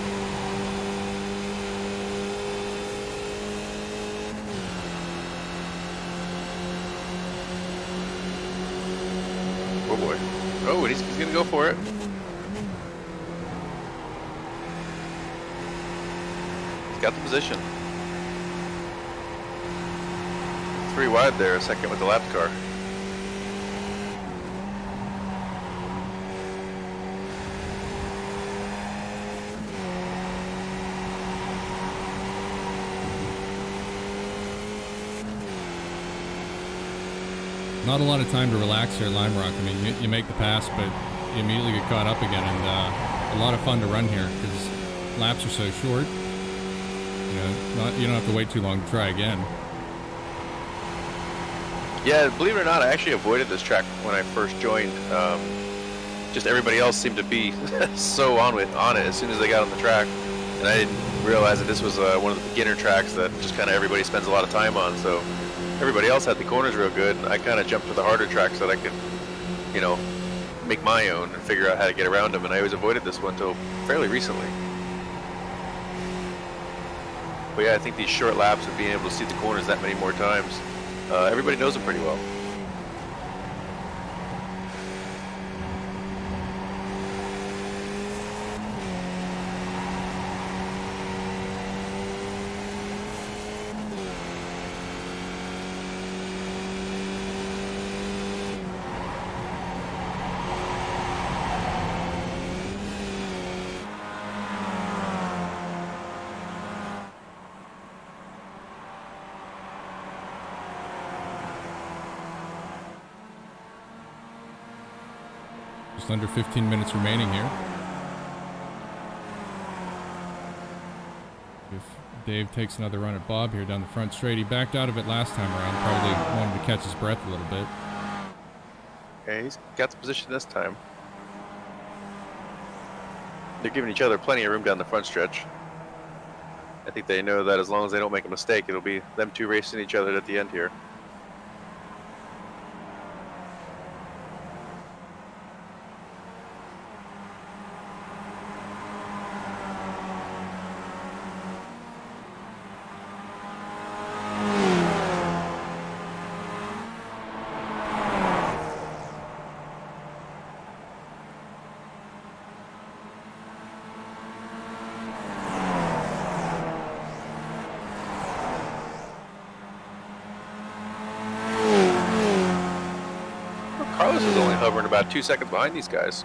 Oh boy. Oh, he's going to go for it. He's got the position. 3 wide there, second with the lap car. Not a lot of time to relax here at Lime Rock. I mean, you make the pass, but you immediately get caught up again, and a lot of fun to run here because laps are so short. You don't have to wait too long to try again. Yeah, believe it or not, I actually avoided this track when I first joined. Just everybody else seemed to be so on it as soon as they got on the track, and I didn't realize that this was one of the beginner tracks that just kind of everybody spends a lot of time on. So everybody else had the corners real good. I kind of jumped to the harder tracks so that I could, make my own and figure out how to get around them. And I always avoided this one until fairly recently. But yeah, I think these short laps of being able to see the corners that many more times, everybody knows them pretty well. Just under 15 minutes remaining here. If Dave takes another run at Bob here down the front straight, he backed out of it last time around. Probably wanted to catch his breath a little bit. Okay, he's got the position this time. They're giving each other plenty of room down the front stretch. I think they know that as long as they don't make a mistake, it'll be them two racing each other at the end here. Carlos is only hovering about 2 seconds behind these guys.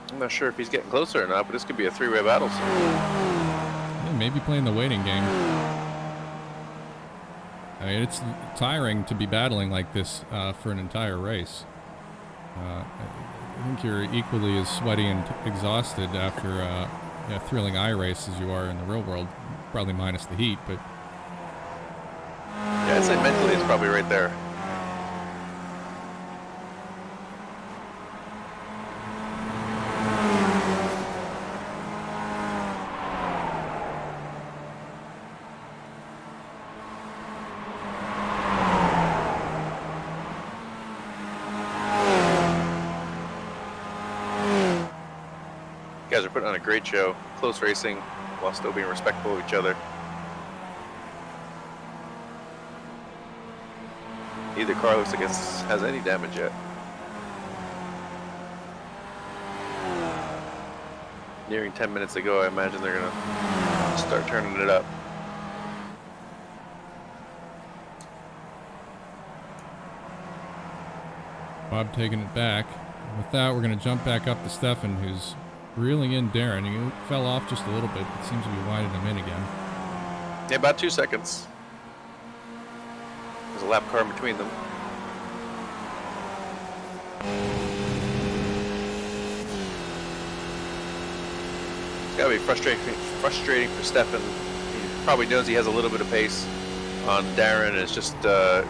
I'm not sure if he's getting closer or not, but this could be a three-way battle soon. Yeah, maybe playing the waiting game. I mean, it's tiring to be battling like this for an entire race. I think you're equally as sweaty and exhausted after a thrilling iRace as you are in the real world, probably minus the heat, but... Yeah, I'd say mentally it's probably right there. guys are putting on a great show. Close racing while still being respectful of each other. Neither car looks like it has any damage yet. Nearing 10 minutes to go, I imagine they're gonna start turning it up. Bob taking it back. With that, we're going to jump back up to Stefan, who's reeling in Darren. He fell off just a little bit, but seems to be winding him in again. Yeah, about 2 seconds. There's a lap car in between them. It's gotta be frustrating for Stefan. He probably knows he has a little bit of pace on Darren. It's just the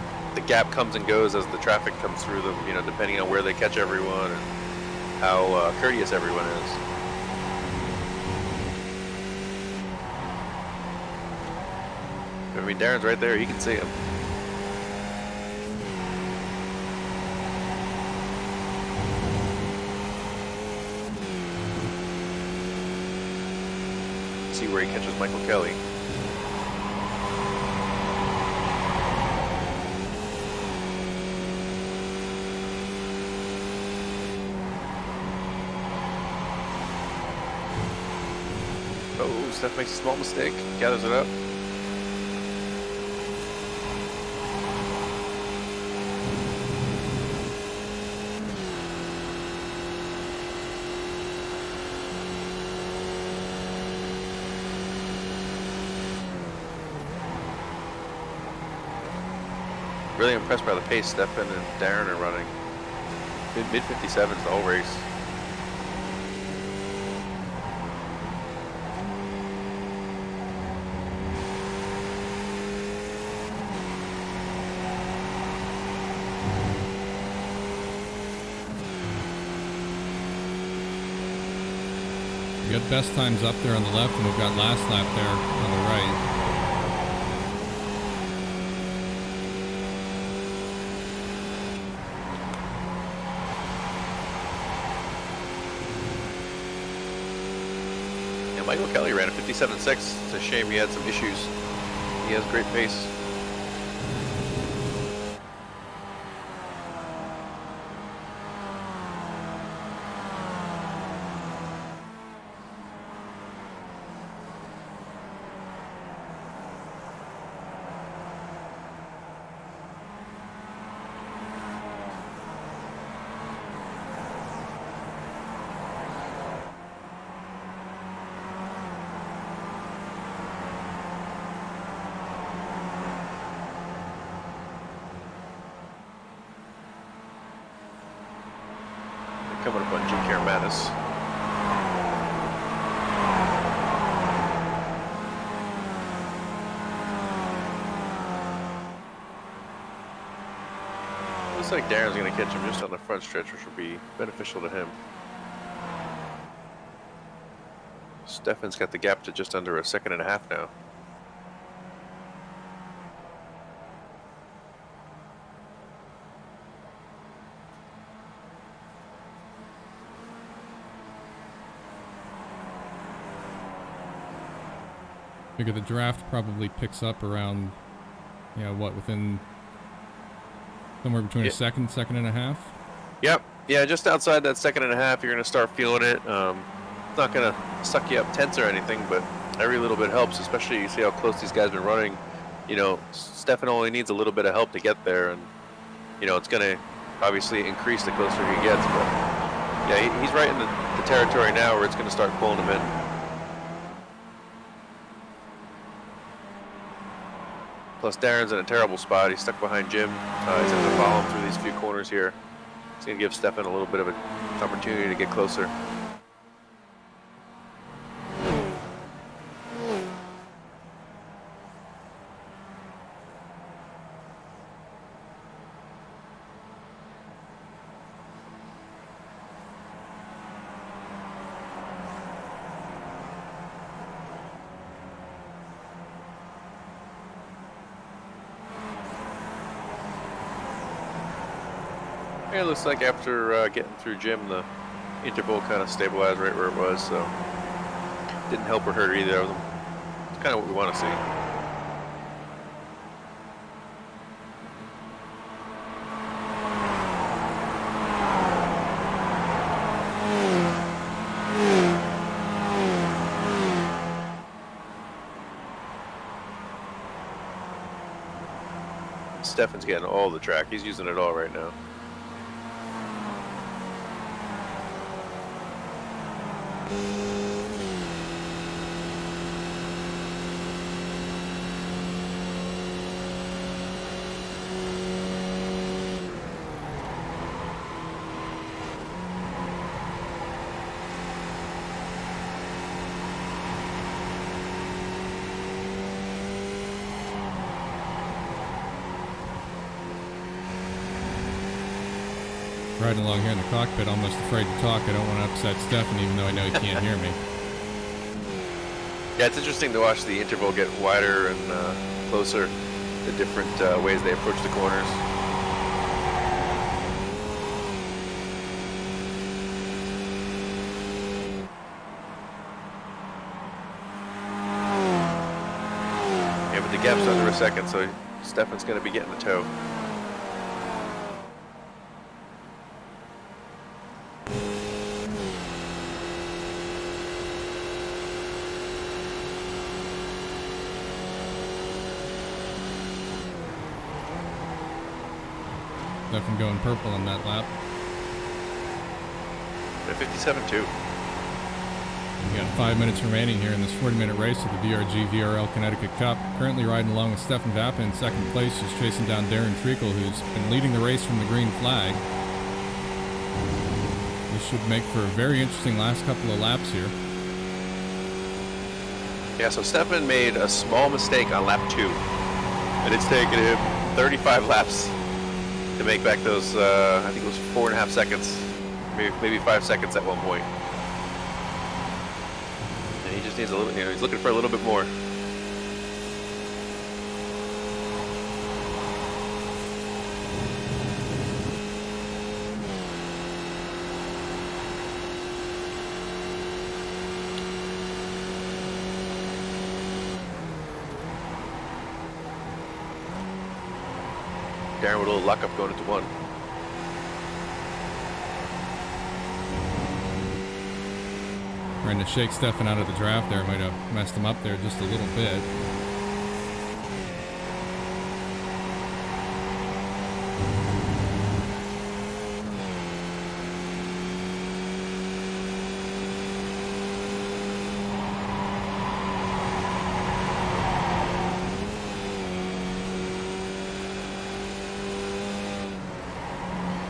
gap comes and goes as the traffic comes through them, you know, depending on where they catch everyone and how courteous everyone is. I mean, Darren's right there. You can see him. See where he catches Michael Kelly. Oh, Steph makes a small mistake, gathers it up. Really impressed by the pace Stefan and Darren are running. Mid 57s the whole race. We got best times up there on the left, and we've got last lap there on the right. Michael Kelly ran a 57.6. It's a shame he had some issues. He has great pace. Coming up on Jim Karamanis. Looks like Darren's going to catch him just on the front stretch, which will be beneficial to him. Stefan's got the gap to just under a second and a half now. Figure the draft probably picks up around, you know, what, within somewhere between a second and a half? Yep. Yeah, just outside that second and a half, you're going to start feeling it. It's not going to suck you up tense or anything, but every little bit helps, especially you see how close these guys have been running. You know, Stefan only needs a little bit of help to get there, and, you know, it's going to obviously increase the closer he gets. But, yeah, he's right in the territory now where it's going to start pulling him in. Plus, Darren's in a terrible spot. He's stuck behind Jim. He's going to follow him through these few corners here. It's going to give Stefan a little bit of an opportunity to get closer. It looks like after getting through Jim, the interval kind of stabilized right where it was, so didn't help or hurt either of them. It's kind of what we want to see. Stefan's getting all the track. He's using it all right now. Riding along here in the cockpit, almost afraid to talk. I don't want to upset Stefan, even though I know he can't hear me. Yeah, it's interesting to watch the interval get wider and closer, the different ways they approach the corners. Yeah, but the gap's under a second, so Stefan's going to be getting the tow. Stefan going purple on that lap. At 57.2. We got 5 minutes remaining here in this 40-minute race of the VRG VRL Connecticut Cup. Currently riding along with Stefan Vappa in second place, just chasing down Darren Treacle, who's been leading the race from the green flag. This should make for a very interesting last couple of laps here. Yeah, so Stefan made a small mistake on lap 2, and it's taken him 35 laps to make back those, I think it was 4.5 seconds, maybe 5 seconds at one point. And he just needs a little, he's looking for a little bit more. Darren with a little luck up going into one. Trying to shake Stefan out of the draft there. Might have messed him up there just a little bit.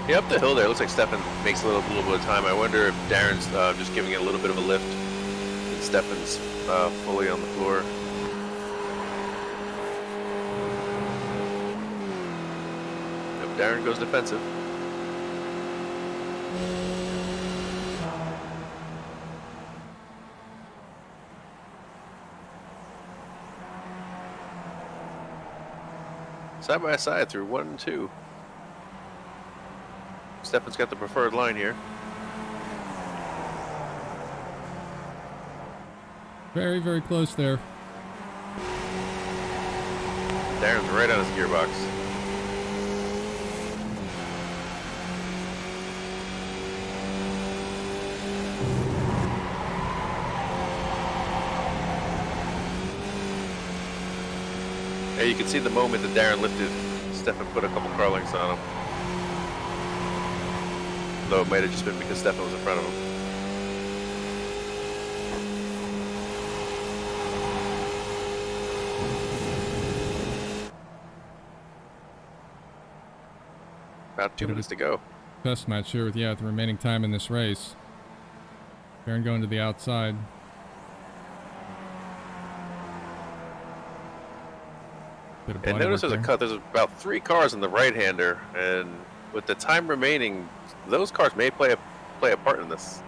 Yeah, up the hill there, it looks like Stefan makes a little bit of time. I wonder if Darren's just giving it a little bit of a lift and Stefan's fully on the floor. If Darren goes defensive. Side by side through 1 and 2. Stefan's got the preferred line here. Very, very close there. Darren's right on his gearbox. Yeah, you can see the moment that Darren lifted, Stefan put a couple car lengths on him. Though it might have just been because Stefan was in front of him. About 2 minutes to go. Test match here with, with the remaining time in this race. Darren going to the outside. And notice there's a cut. There's about 3 cars in the right-hander, and with the time remaining, those cars may play a part in this.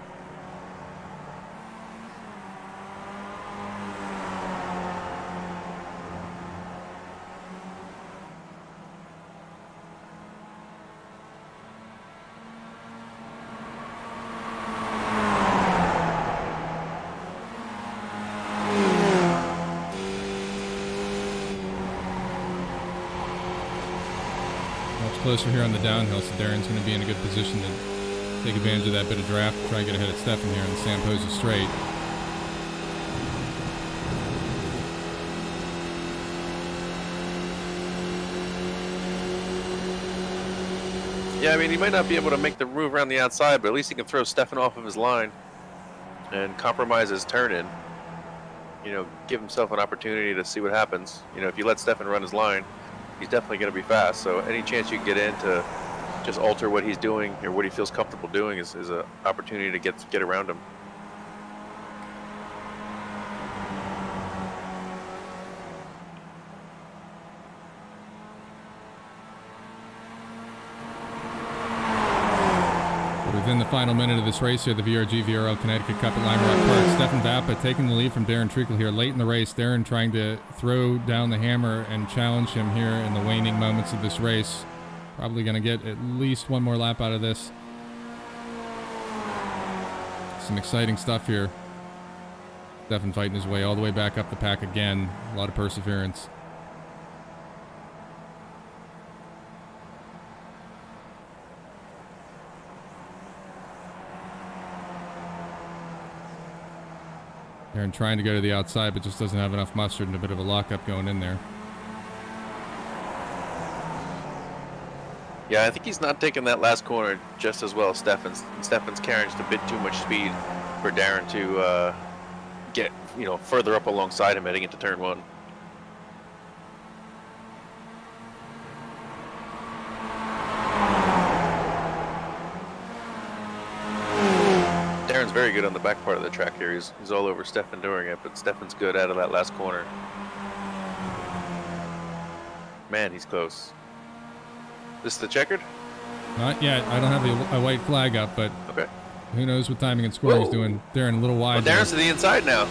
closer here on the downhill, so Darren's going to be in a good position to take advantage of that bit of draft, try and get ahead of Stefan here in the San Posa straight. Yeah, I mean, he might not be able to make the move around the outside, but at least he can throw Stefan off of his line and compromise his turn in. You know, give himself an opportunity to see what happens. You know, if you let Stefan run his line, he's definitely going to be fast. So any chance you can get in to just alter what he's doing or what he feels comfortable doing is an opportunity to get around him. Within the final minute of this race here, the VRG VRL Connecticut Cup at Lime Rock Park, Stefan Vappa taking the lead from Darren Treacle here late in the race. Darren trying to throw down the hammer and challenge him here in the waning moments of this race. Probably going to get at least one more lap out of this. Some exciting stuff here. Stefan fighting his way all the way back up the pack again. A lot of perseverance. Darren trying to go to the outside, but just doesn't have enough mustard and a bit of a lockup going in there. Yeah, I think he's not taking that last corner just as well as Stefan's. Stefan's carrying just a bit too much speed for Darren to get, you know, further up alongside him heading into turn one. Darren's very good on the back part of the track here. He's all over Stefan during it, but Stefan's good out of that last corner. Man, he's close. This the checkered? Not yet. I don't have a white flag up, but okay. Who knows what timing and scoring he's doing. Darren a little wide. Well, Darren's to the inside now.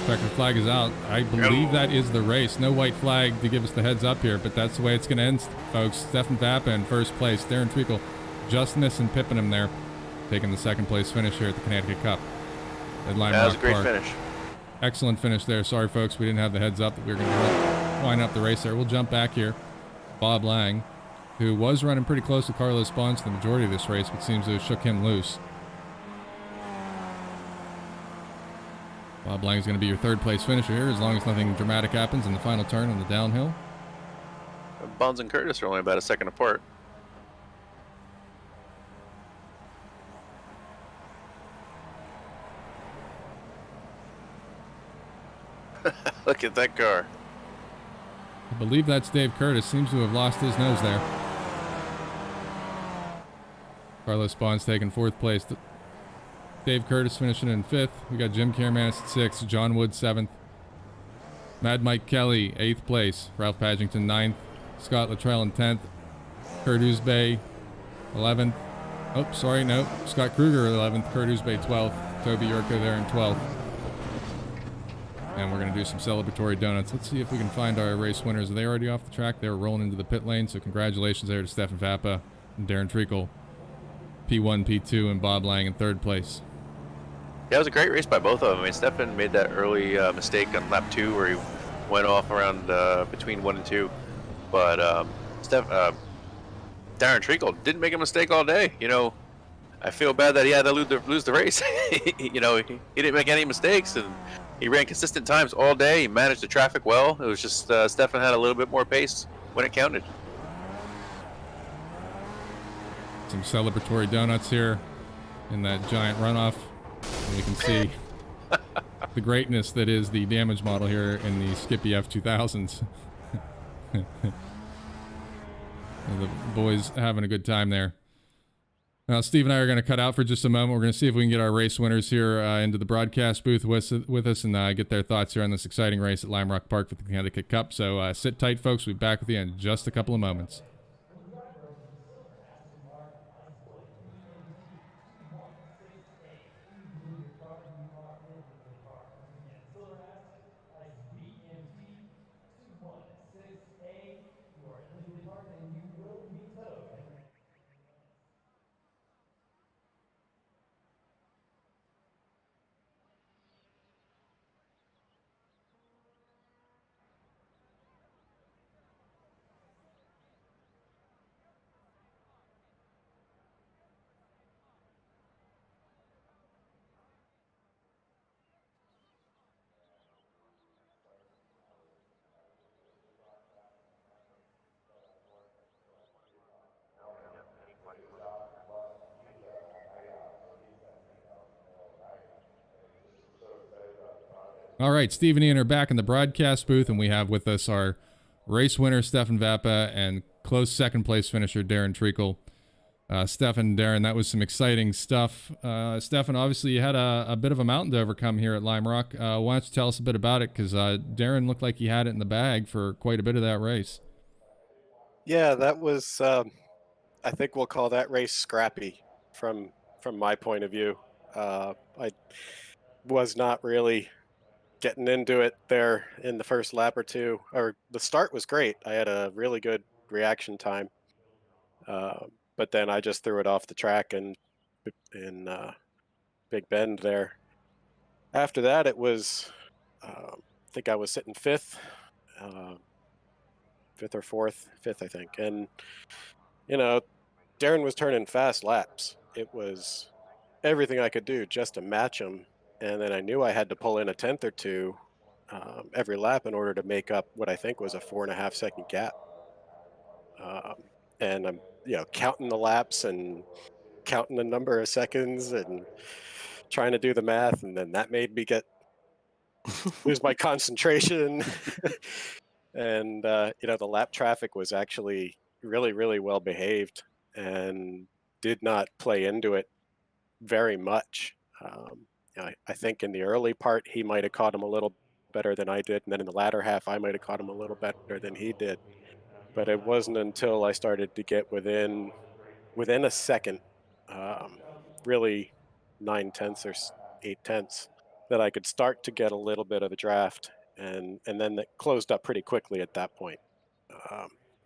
Checkered flag is out. I believe that is the race. No white flag to give us the heads up here, but that's the way it's going to end, folks. Stefan Vappa in first place. Darren Treacle just missing pipping him there, taking the second place finish here at the Connecticut Cup at Lime Rock Park. That was a great finish. Excellent finish there. Sorry, folks, we didn't have the heads up that we were going to wind up the race there. We'll jump back here. Bob Lang, who was running pretty close to Carlos Bonds the majority of this race, but seems to have shook him loose. Bob Lang is going to be your third place finisher here as long as nothing dramatic happens in the final turn on the downhill. Bonds and Curtis are only about a second apart. Look at that car. I believe that's Dave Curtis. Seems to have lost his nose there. Carlos Bonds taking fourth place. Dave Curtis finishing in fifth. We got Jim Carmanis at sixth. John Wood seventh. Mad Mike Kelly eighth place. Ralph Padgington ninth. Scott Luttrell in 10th. Kurt Ousbay 11th. Oh, sorry, no. Scott Kruger 11th. Kurt Ousbay 12th. Toby Yurko there in 12th. And we're going to do some celebratory donuts. Let's see if we can find our race winners. Are they already off the track? They were rolling into the pit lane, so congratulations there to Stefan Vappa and Darren Treacle. P1, P2, and Bob Lang in third place. Yeah, it was a great race by both of them. I mean, Stefan made that early mistake on lap 2 where he went off around between 1 and 2. But Darren Treacle didn't make a mistake all day. You know, I feel bad that he had to lose the race. You know, he didn't make any mistakes, and he ran consistent times all day. He managed the traffic well. It was just Stefan had a little bit more pace when it counted. Some celebratory donuts here in that giant runoff. And you can see the greatness that is the damage model here in the Skippy F2000s. The boys having a good time there. Now, Steve and I are going to cut out for just a moment. We're going to see if we can get our race winners here into the broadcast booth with us and get their thoughts here on this exciting race at Lime Rock Park for the Connecticut Cup. So sit tight, folks. We'll be back with you in just a couple of moments. All right, Steve and Ian are back in the broadcast booth, and we have with us our race winner, Stefan Vappa, and close second place finisher, Darren Treacle. Stefan, Darren, that was some exciting stuff. Stefan, obviously you had a bit of a mountain to overcome here at Lime Rock. Why don't you tell us a bit about it? Because Darren looked like he had it in the bag for quite a bit of that race. Yeah, that was, I think we'll call that race scrappy from my point of view. I was not really getting into it there in the first lap or two, or the start was great. I had a really good reaction time, but then I just threw it off the track in Big Bend there. After that, it was, I think I was sitting fifth or fourth, fifth, I think. And, Darren was turning fast laps. It was everything I could do just to match him. And then I knew I had to pull in a tenth or two every lap in order to make up what I think was a 4.5 second gap. And I'm, counting the laps and counting the number of seconds and trying to do the math. And then that made me lose my concentration. And, the lap traffic was actually really, really well behaved and did not play into it very much. I think in the early part, he might have caught him a little better than I did. And then in the latter half, I might have caught him a little better than he did. But it wasn't until I started to get within a second, really 9/10 or 8/10, that I could start to get a little bit of a draft. And then it closed up pretty quickly at that point.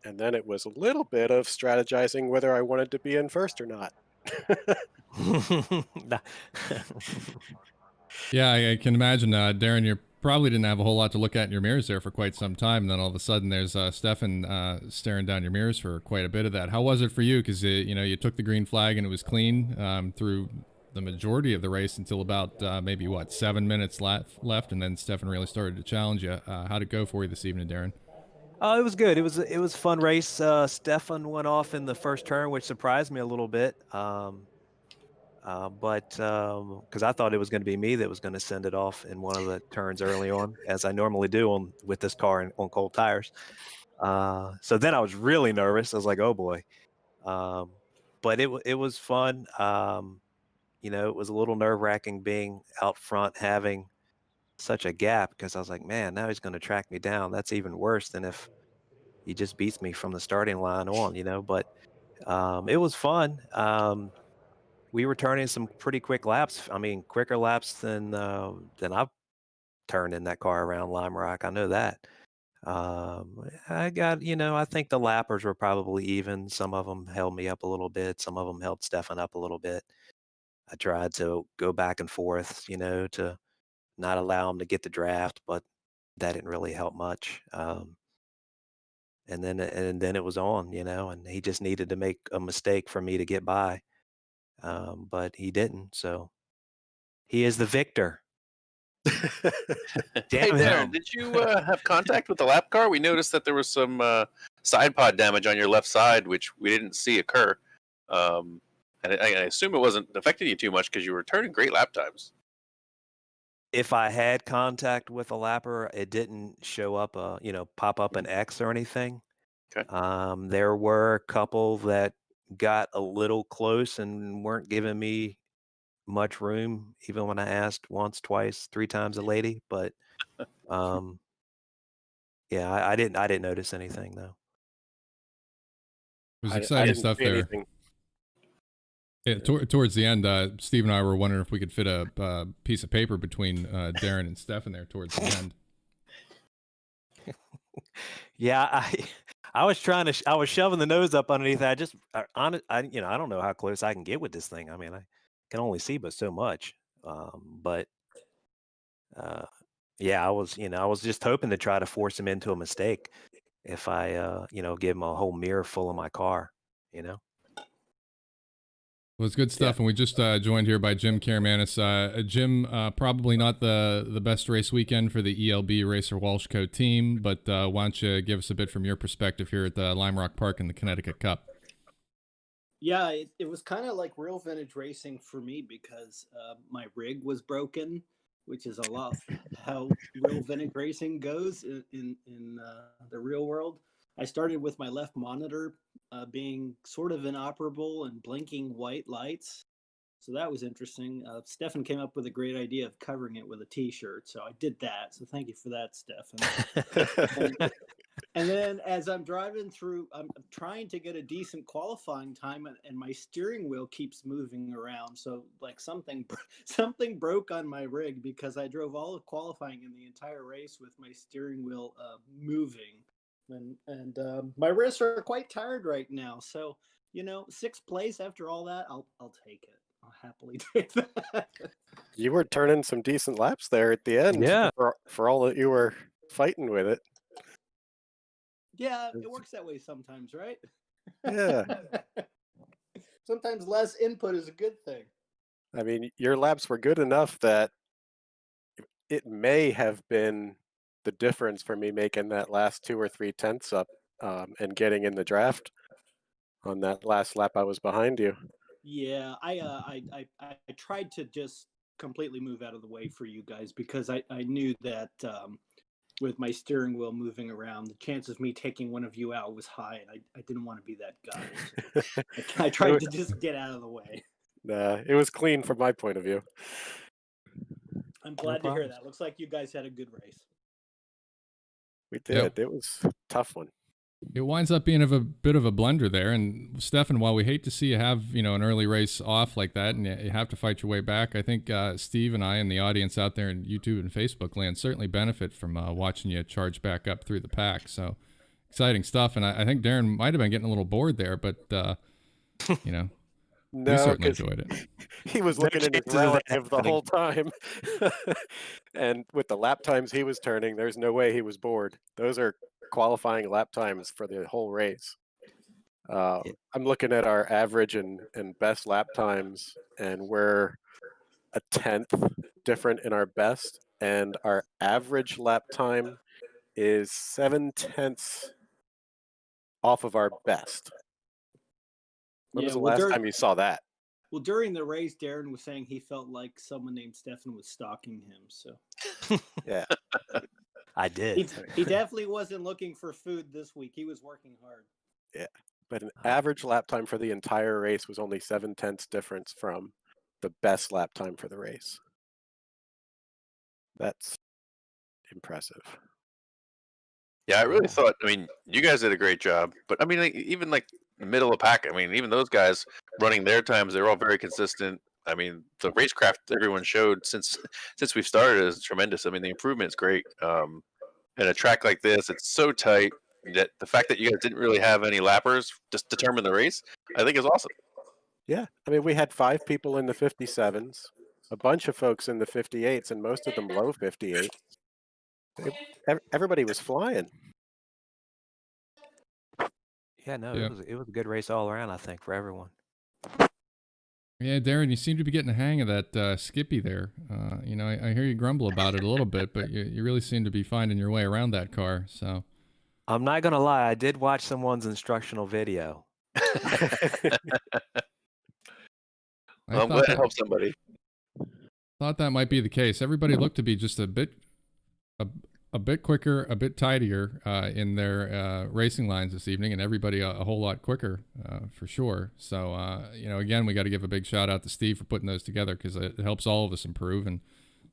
And then it was a little bit of strategizing whether I wanted to be in first or not. Yeah, I can imagine, Darren, you probably didn't have a whole lot to look at in your mirrors there for quite some time. And then all of a sudden there's Stefan staring down your mirrors for quite a bit of that. How was it for you? Because, you took the green flag and it was clean through the majority of the race until about maybe, 7 minutes left. And then Stefan really started to challenge you. How'd it go for you this evening, Darren? It was good. It was a fun race. Stefan went off in the first turn, which surprised me a little bit. But because I thought it was going to be me that was going to send it off in one of the turns early on, as I normally do with this car on cold tires. So then I was really nervous. I was like, oh boy. But it was fun. It was a little nerve-wracking being out front, having such a gap, because I was like, man, now he's going to track me down. That's even worse than if he just beats me from the starting line on, but it was fun. We were turning some pretty quick laps. I mean, quicker laps than I've turned in that car around Lime Rock. I know that. I think the lappers were probably even. Some of them held me up a little bit. Some of them held Stefan up a little bit. I tried to go back and forth, to not allow him to get the draft, but that didn't really help much. And then it was on, and he just needed to make a mistake for me to get by. But he didn't, so he is the victor. Hey, Darren, did you have contact with the lap car? We noticed that there was some side pod damage on your left side, which we didn't see occur. And I assume it wasn't affecting you too much because you were turning great lap times. If I had contact with a lapper, it didn't show up, pop up an X or anything. Okay. There were a couple that got a little close and weren't giving me much room, even when I asked once, twice, 3 times a lady. But yeah, I didn't notice anything though. It was exciting stuff there. Anything. Yeah, towards the end, Steve and I were wondering if we could fit a piece of paper between Darren and Stefan there towards the end. Yeah, I was I was shoving the nose up underneath. I don't know how close I can get with this thing. I mean, I can only see but so much. Yeah, I was just hoping to try to force him into a mistake if I, give him a whole mirror full of my car, Well, it's good stuff, yeah. And we just joined here by Jim Karamanis. Jim, probably not the best race weekend for the ELB Racer Walsh Co. team, but why don't you give us a bit from your perspective here at the Lime Rock Park in the Connecticut Cup? Yeah, it was kind of like real vintage racing for me because my rig was broken, which is a lot how real Vintage racing goes in the real world. I started with my left monitor being sort of inoperable and blinking white lights. So that was interesting. Stefan came up with a great idea of covering it with a T-shirt. So I did that. So thank you for that, Stefan. And then as I'm driving through, I'm trying to get a decent qualifying time, and my steering wheel keeps moving around. So like something broke on my rig, because I drove all of qualifying in the entire race with my steering wheel moving. And my wrists are quite tired right now. So, sixth place after all that, I'll take it. I'll happily take that. You were turning some decent laps there at the end. Yeah. For all that you were fighting with it. Yeah, it works that way sometimes, right? Yeah. Sometimes less input is a good thing. I mean, your laps were good enough that it may have been the difference for me making that last 2 or 3 tenths up and getting in the draft on that last lap I was behind you. Yeah, I tried to just completely move out of the way for you guys, because I knew that with my steering wheel moving around, the chance of me taking one of you out was high, and I didn't want to be that guy. So I tried to just get out of the way. Nah, it was clean from my point of view. I'm glad to hear that. Looks like you guys had a good race. We did. Yep. It was a tough one. It winds up being a bit of a blender there. And Stefan, while we hate to see you have, an early race off like that and you have to fight your way back, I think Steve and I and the audience out there in YouTube and Facebook land certainly benefit from watching you charge back up through the pack. So exciting stuff. And I think Darren might have been getting a little bored there, but, we certainly enjoyed it. He was looking at his relative the whole time. And with the lap times he was turning, there's no way he was bored. Those are qualifying lap times for the whole race. I'm looking at our average and best lap times, and we're a tenth different in our best, and our average lap time is 7 tenths off of our best. When was the last time you saw that? Well, during the race, Darren was saying he felt like someone named Stefan was stalking him. So, yeah, I did. He definitely wasn't looking for food this week. He was working hard. Yeah, but an average lap time for the entire race was only 7 tenths difference from the best lap time for the race. That's impressive. Yeah, I really thought. I mean, you guys did a great job, but I mean, even middle of pack. I mean, even those guys running their times, they're all very consistent. I mean, the racecraft everyone showed since we've started is tremendous. I mean, the improvement is great. And a track like this, it's so tight that the fact that you guys didn't really have any lappers just determine the race, I think is awesome. Yeah, I mean, we had 5 people in the 57s, a bunch of folks in the 58s, and most of them low 58. Everybody was flying. Yeah, no, it was a good race all around, I think, for everyone. Yeah, Darren, you seem to be getting the hang of that Skippy there. I hear you grumble about it a little bit, but you really seem to be finding your way around that car. So I'm not going to lie. I did watch someone's instructional video. I'm glad to help somebody. Thought that might be the case. Everybody looked to be just a bit quicker, a bit tidier in their racing lines this evening, and everybody a whole lot quicker for sure. So, again, we got to give a big shout out to Steve for putting those together, because it helps all of us improve. And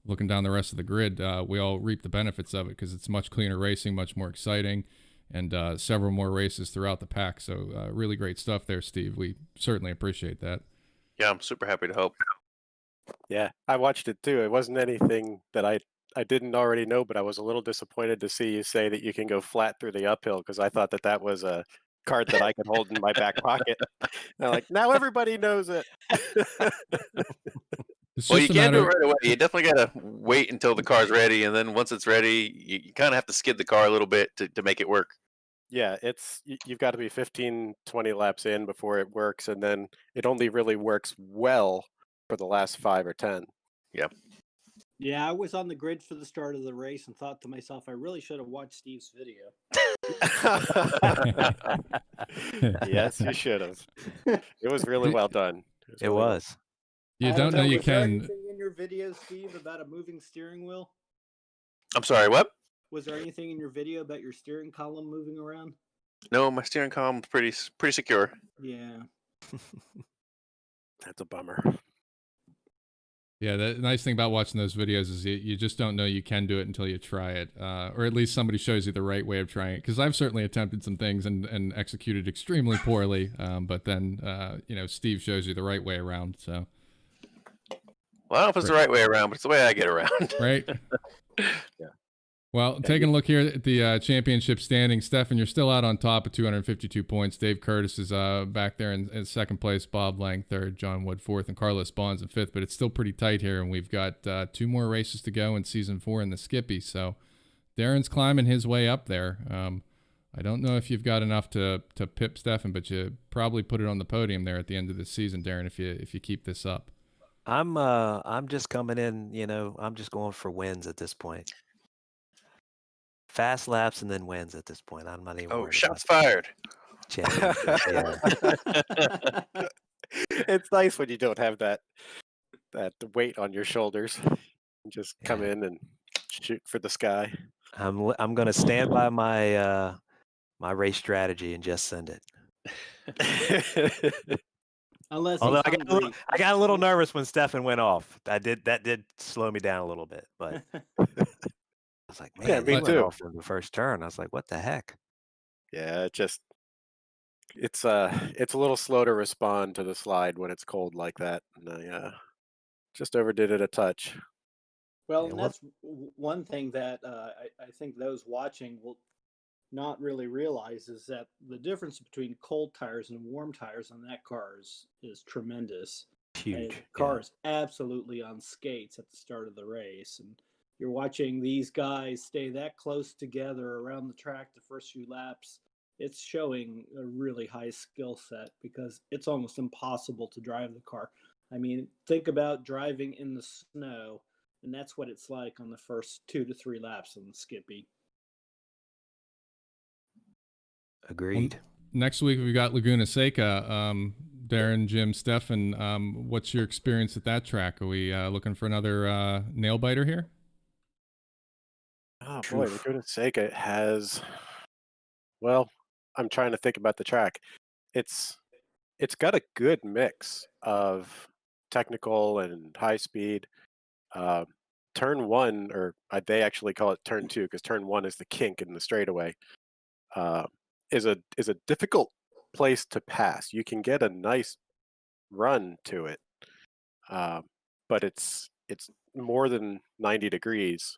looking down the rest of the grid, we all reap the benefits of it, because it's much cleaner racing, much more exciting, and several more races throughout the pack. So really great stuff there, Steve. We certainly appreciate that. Yeah, I'm super happy to help. Yeah, I watched it too. It wasn't anything that I didn't already know, but I was a little disappointed to see you say that you can go flat through the uphill, because I thought that was a card that I could hold in my back pocket. And I'm like, now everybody knows it. Well, you can't do it right away. You definitely got to wait until the car's ready, and then once it's ready, you kind of have to skid the car a little bit to make it work. Yeah, you've got to be 15, 20 laps in before it works, and then it only really works well for the last 5 or 10. Yeah. Yeah, I was on the grid for the start of the race and thought to myself, I really should have watched Steve's video. Yes, you should have. It was really well done. It was. You don't know you can. In your your video, Steve, about a moving steering wheel? I'm sorry, what? Was there anything in your video about your steering column moving around? No, my steering column's pretty secure. Yeah. That's a bummer. Yeah, the nice thing about watching those videos is you just don't know you can do it until you try it, or at least somebody shows you the right way of trying it. Because I've certainly attempted some things and executed extremely poorly, but then Steve shows you the right way around. So, Well, I don't know if it's the right way around, but it's the way I get around. right? Yeah. Well, taking a look here at the championship standing, Stefan, you're still out on top at 252 points. Dave Curtis is back there in second place. Bob Lang third, John Wood fourth, and Carlos Bonds in fifth. But it's still pretty tight here, and we've got 2 more races to go in season 4 in the Skippy. So Darren's climbing his way up there. I don't know if you've got enough to pip Stefan, but you probably put it on the podium there at the end of the season, Darren, if you keep this up. I'm just coming in. I'm just going for wins at this point. Fast laps and then wins at this point. I'm not even. Oh, worried shots about fired. championship. Yeah. It's nice when you don't have that weight on your shoulders. You just come in and shoot for the sky. I'm going to stand by my my race strategy and just send it. Unless Although he's hungry. I got a little nervous when Stefan went off. That did slow me down a little bit, but I was like, man, Yeah, me he went too. off in the first turn. I was like, what the heck? Yeah, it's a little slow to respond to the slide when it's cold like that, and I just overdid it a touch. Well, Yeah, and what- that's one thing that I think those watching will not really realize is that the difference between cold tires and warm tires on that car is tremendous. Huge. And the yeah. car is absolutely on skates at the start of the race. And you're watching these guys stay that close together around the track the first few laps. It's showing a really high skill set because it's almost impossible to drive the car. I mean, think about driving in the snow, and that's what it's like on the first 2 to 3 laps on the Skippy. Agreed. Next week we've got Laguna Seca. Darren, Jim, Stefan, what's your experience at that track? Are we looking for another nail biter here? Oh boy, Laguna Seca has. Well, I'm trying to think about the track. It's got a good mix of technical and high speed. Turn 1, or they actually call it turn 2 because turn 1 is the kink in the straightaway. Is a difficult place to pass. You can get a nice run to it, but it's more than 90 degrees.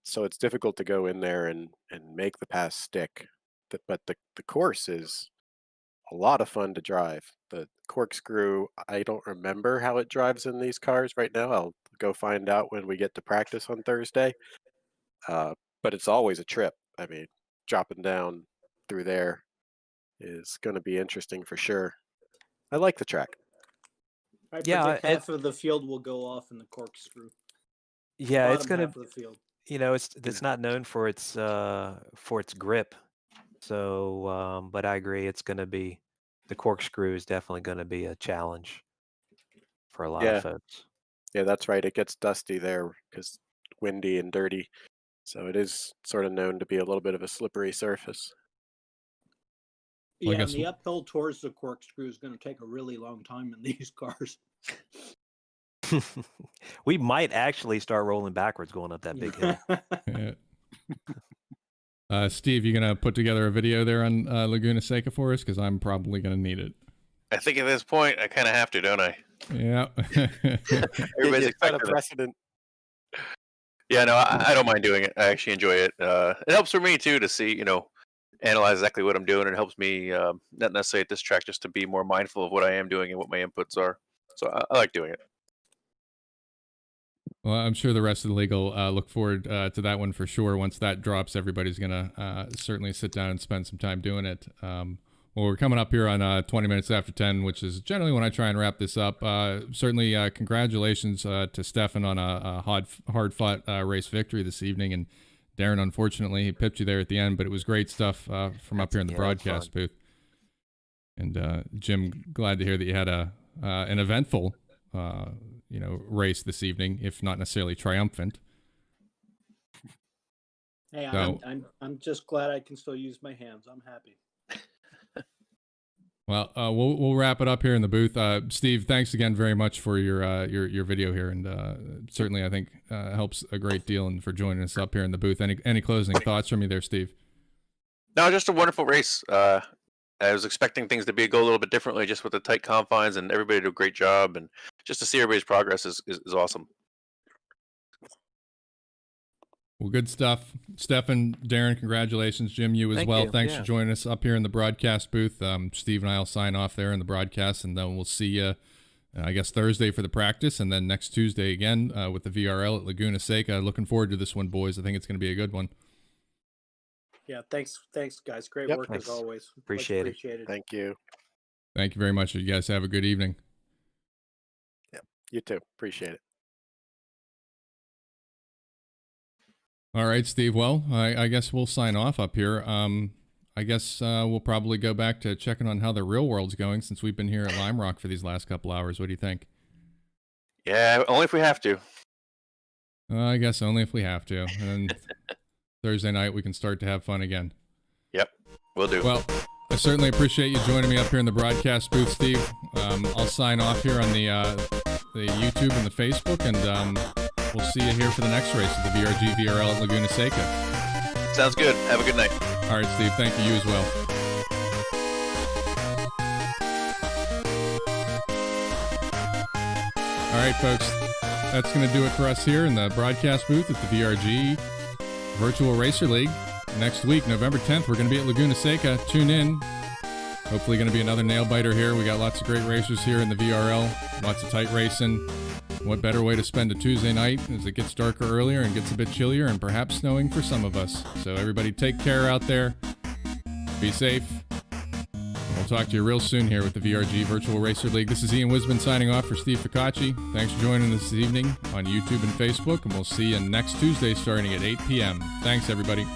So it's difficult to go in there and make the pass stick. But the course is a lot of fun to drive. The corkscrew, I don't remember how it drives in these cars right now. I'll go find out when we get to practice on Thursday. But it's always a trip. I mean, dropping down through there is going to be interesting for sure. I like the track. I Yeah, predict half of the field will go off in the corkscrew. Yeah, it's Bottom gonna. half of the field. It's not known for its grip. So, but I agree, it's gonna be the corkscrew is definitely gonna be a challenge for a lot Yeah. of folks. Yeah, that's right. It gets dusty there because windy and dirty. So it is sort of known to be a little bit of a slippery surface. Well, I Yeah, guess and the uphill towards the corkscrew is going to take a really long time in these cars. We might actually start rolling backwards going up that big hill. Yeah. Steve, you gonna put together a video there on Laguna Seca for us? Because I'm probably gonna need it. I think at this point, I kind of have to, don't I? Yeah. Everybody's It's got a expecting it. precedent. Yeah, no, I don't mind doing it. I actually enjoy it. It helps for me too to see, analyze exactly what I'm doing. It helps me not necessarily at this track, just to be more mindful of what I am doing and what my inputs are. So I like doing it. Well, I'm sure the rest of the league will look forward to that one for sure. Once that drops, everybody's going to certainly sit down and spend some time doing it. Well, we're coming up here on 20 minutes after 10, which is generally when I try and wrap this up. Certainly, congratulations to Stefan on a hard-fought race victory this evening. And Darren, unfortunately, he pipped you there at the end, but it was great stuff from up here in the broadcast booth. And Jim, glad to hear that you had an eventful race this evening, if not necessarily triumphant. Hey, So- I'm just glad I can still use my hands. I'm happy. Well, we'll wrap it up here in the booth. Steve, thanks again very much for your video here, and certainly I think helps a great deal, and for joining us up here in the booth. Any closing thoughts from you there, Steve? No, just a wonderful race. I was expecting things to go a little bit differently, just with the tight confines, and everybody did a great job, and just to see everybody's progress is awesome. Well, good stuff. Stefan, Darren, congratulations. Jim, you as Thank well. you. Thanks Yeah. for joining us up here in the broadcast booth. Steve and I will sign off there in the broadcast, and then we'll see you, I guess, Thursday for the practice, and then next Tuesday again with the VRL at Laguna Seca. Looking forward to this one, boys. I think it's going to be a good one. Yeah, thanks, guys. Great Yep. work Thanks. as always. Much Appreciate it. appreciated. Thank you. Thank you very much. You guys have a good evening. You too. Appreciate it. All right, Steve. Well, I guess we'll sign off up here. I guess we'll probably go back to checking on how the real world's going, since we've been here at Lime Rock for these last couple hours. What do you think? Yeah, only if we have to. I guess only if we have to. And Thursday night we can start to have fun again. Yep, we'll do. Well, I certainly appreciate you joining me up here in the broadcast booth, Steve. I'll sign off here on the YouTube and the Facebook, and we'll see you here for the next race at the VRG VRL at Laguna Seca. Sounds good. Have a good night. All right, Steve. Thank you. You as well. All right, folks. That's going to do it for us here in the broadcast booth at the VRG Virtual Racer League. Next week, November 10th, we're going to be at Laguna Seca. Tune in. Hopefully going to be another nail biter here. We got lots of great racers here in the VRL. Lots of tight racing. What better way to spend a Tuesday night as it gets darker earlier and gets a bit chillier and perhaps snowing for some of us. So everybody take care out there. Be safe. We'll talk to you real soon here with the VRG Virtual Racer League. This is Ian Wisman signing off for Steve Ficacci. Thanks for joining us this evening on YouTube and Facebook, and we'll see you next Tuesday starting at 8 p.m. Thanks, everybody.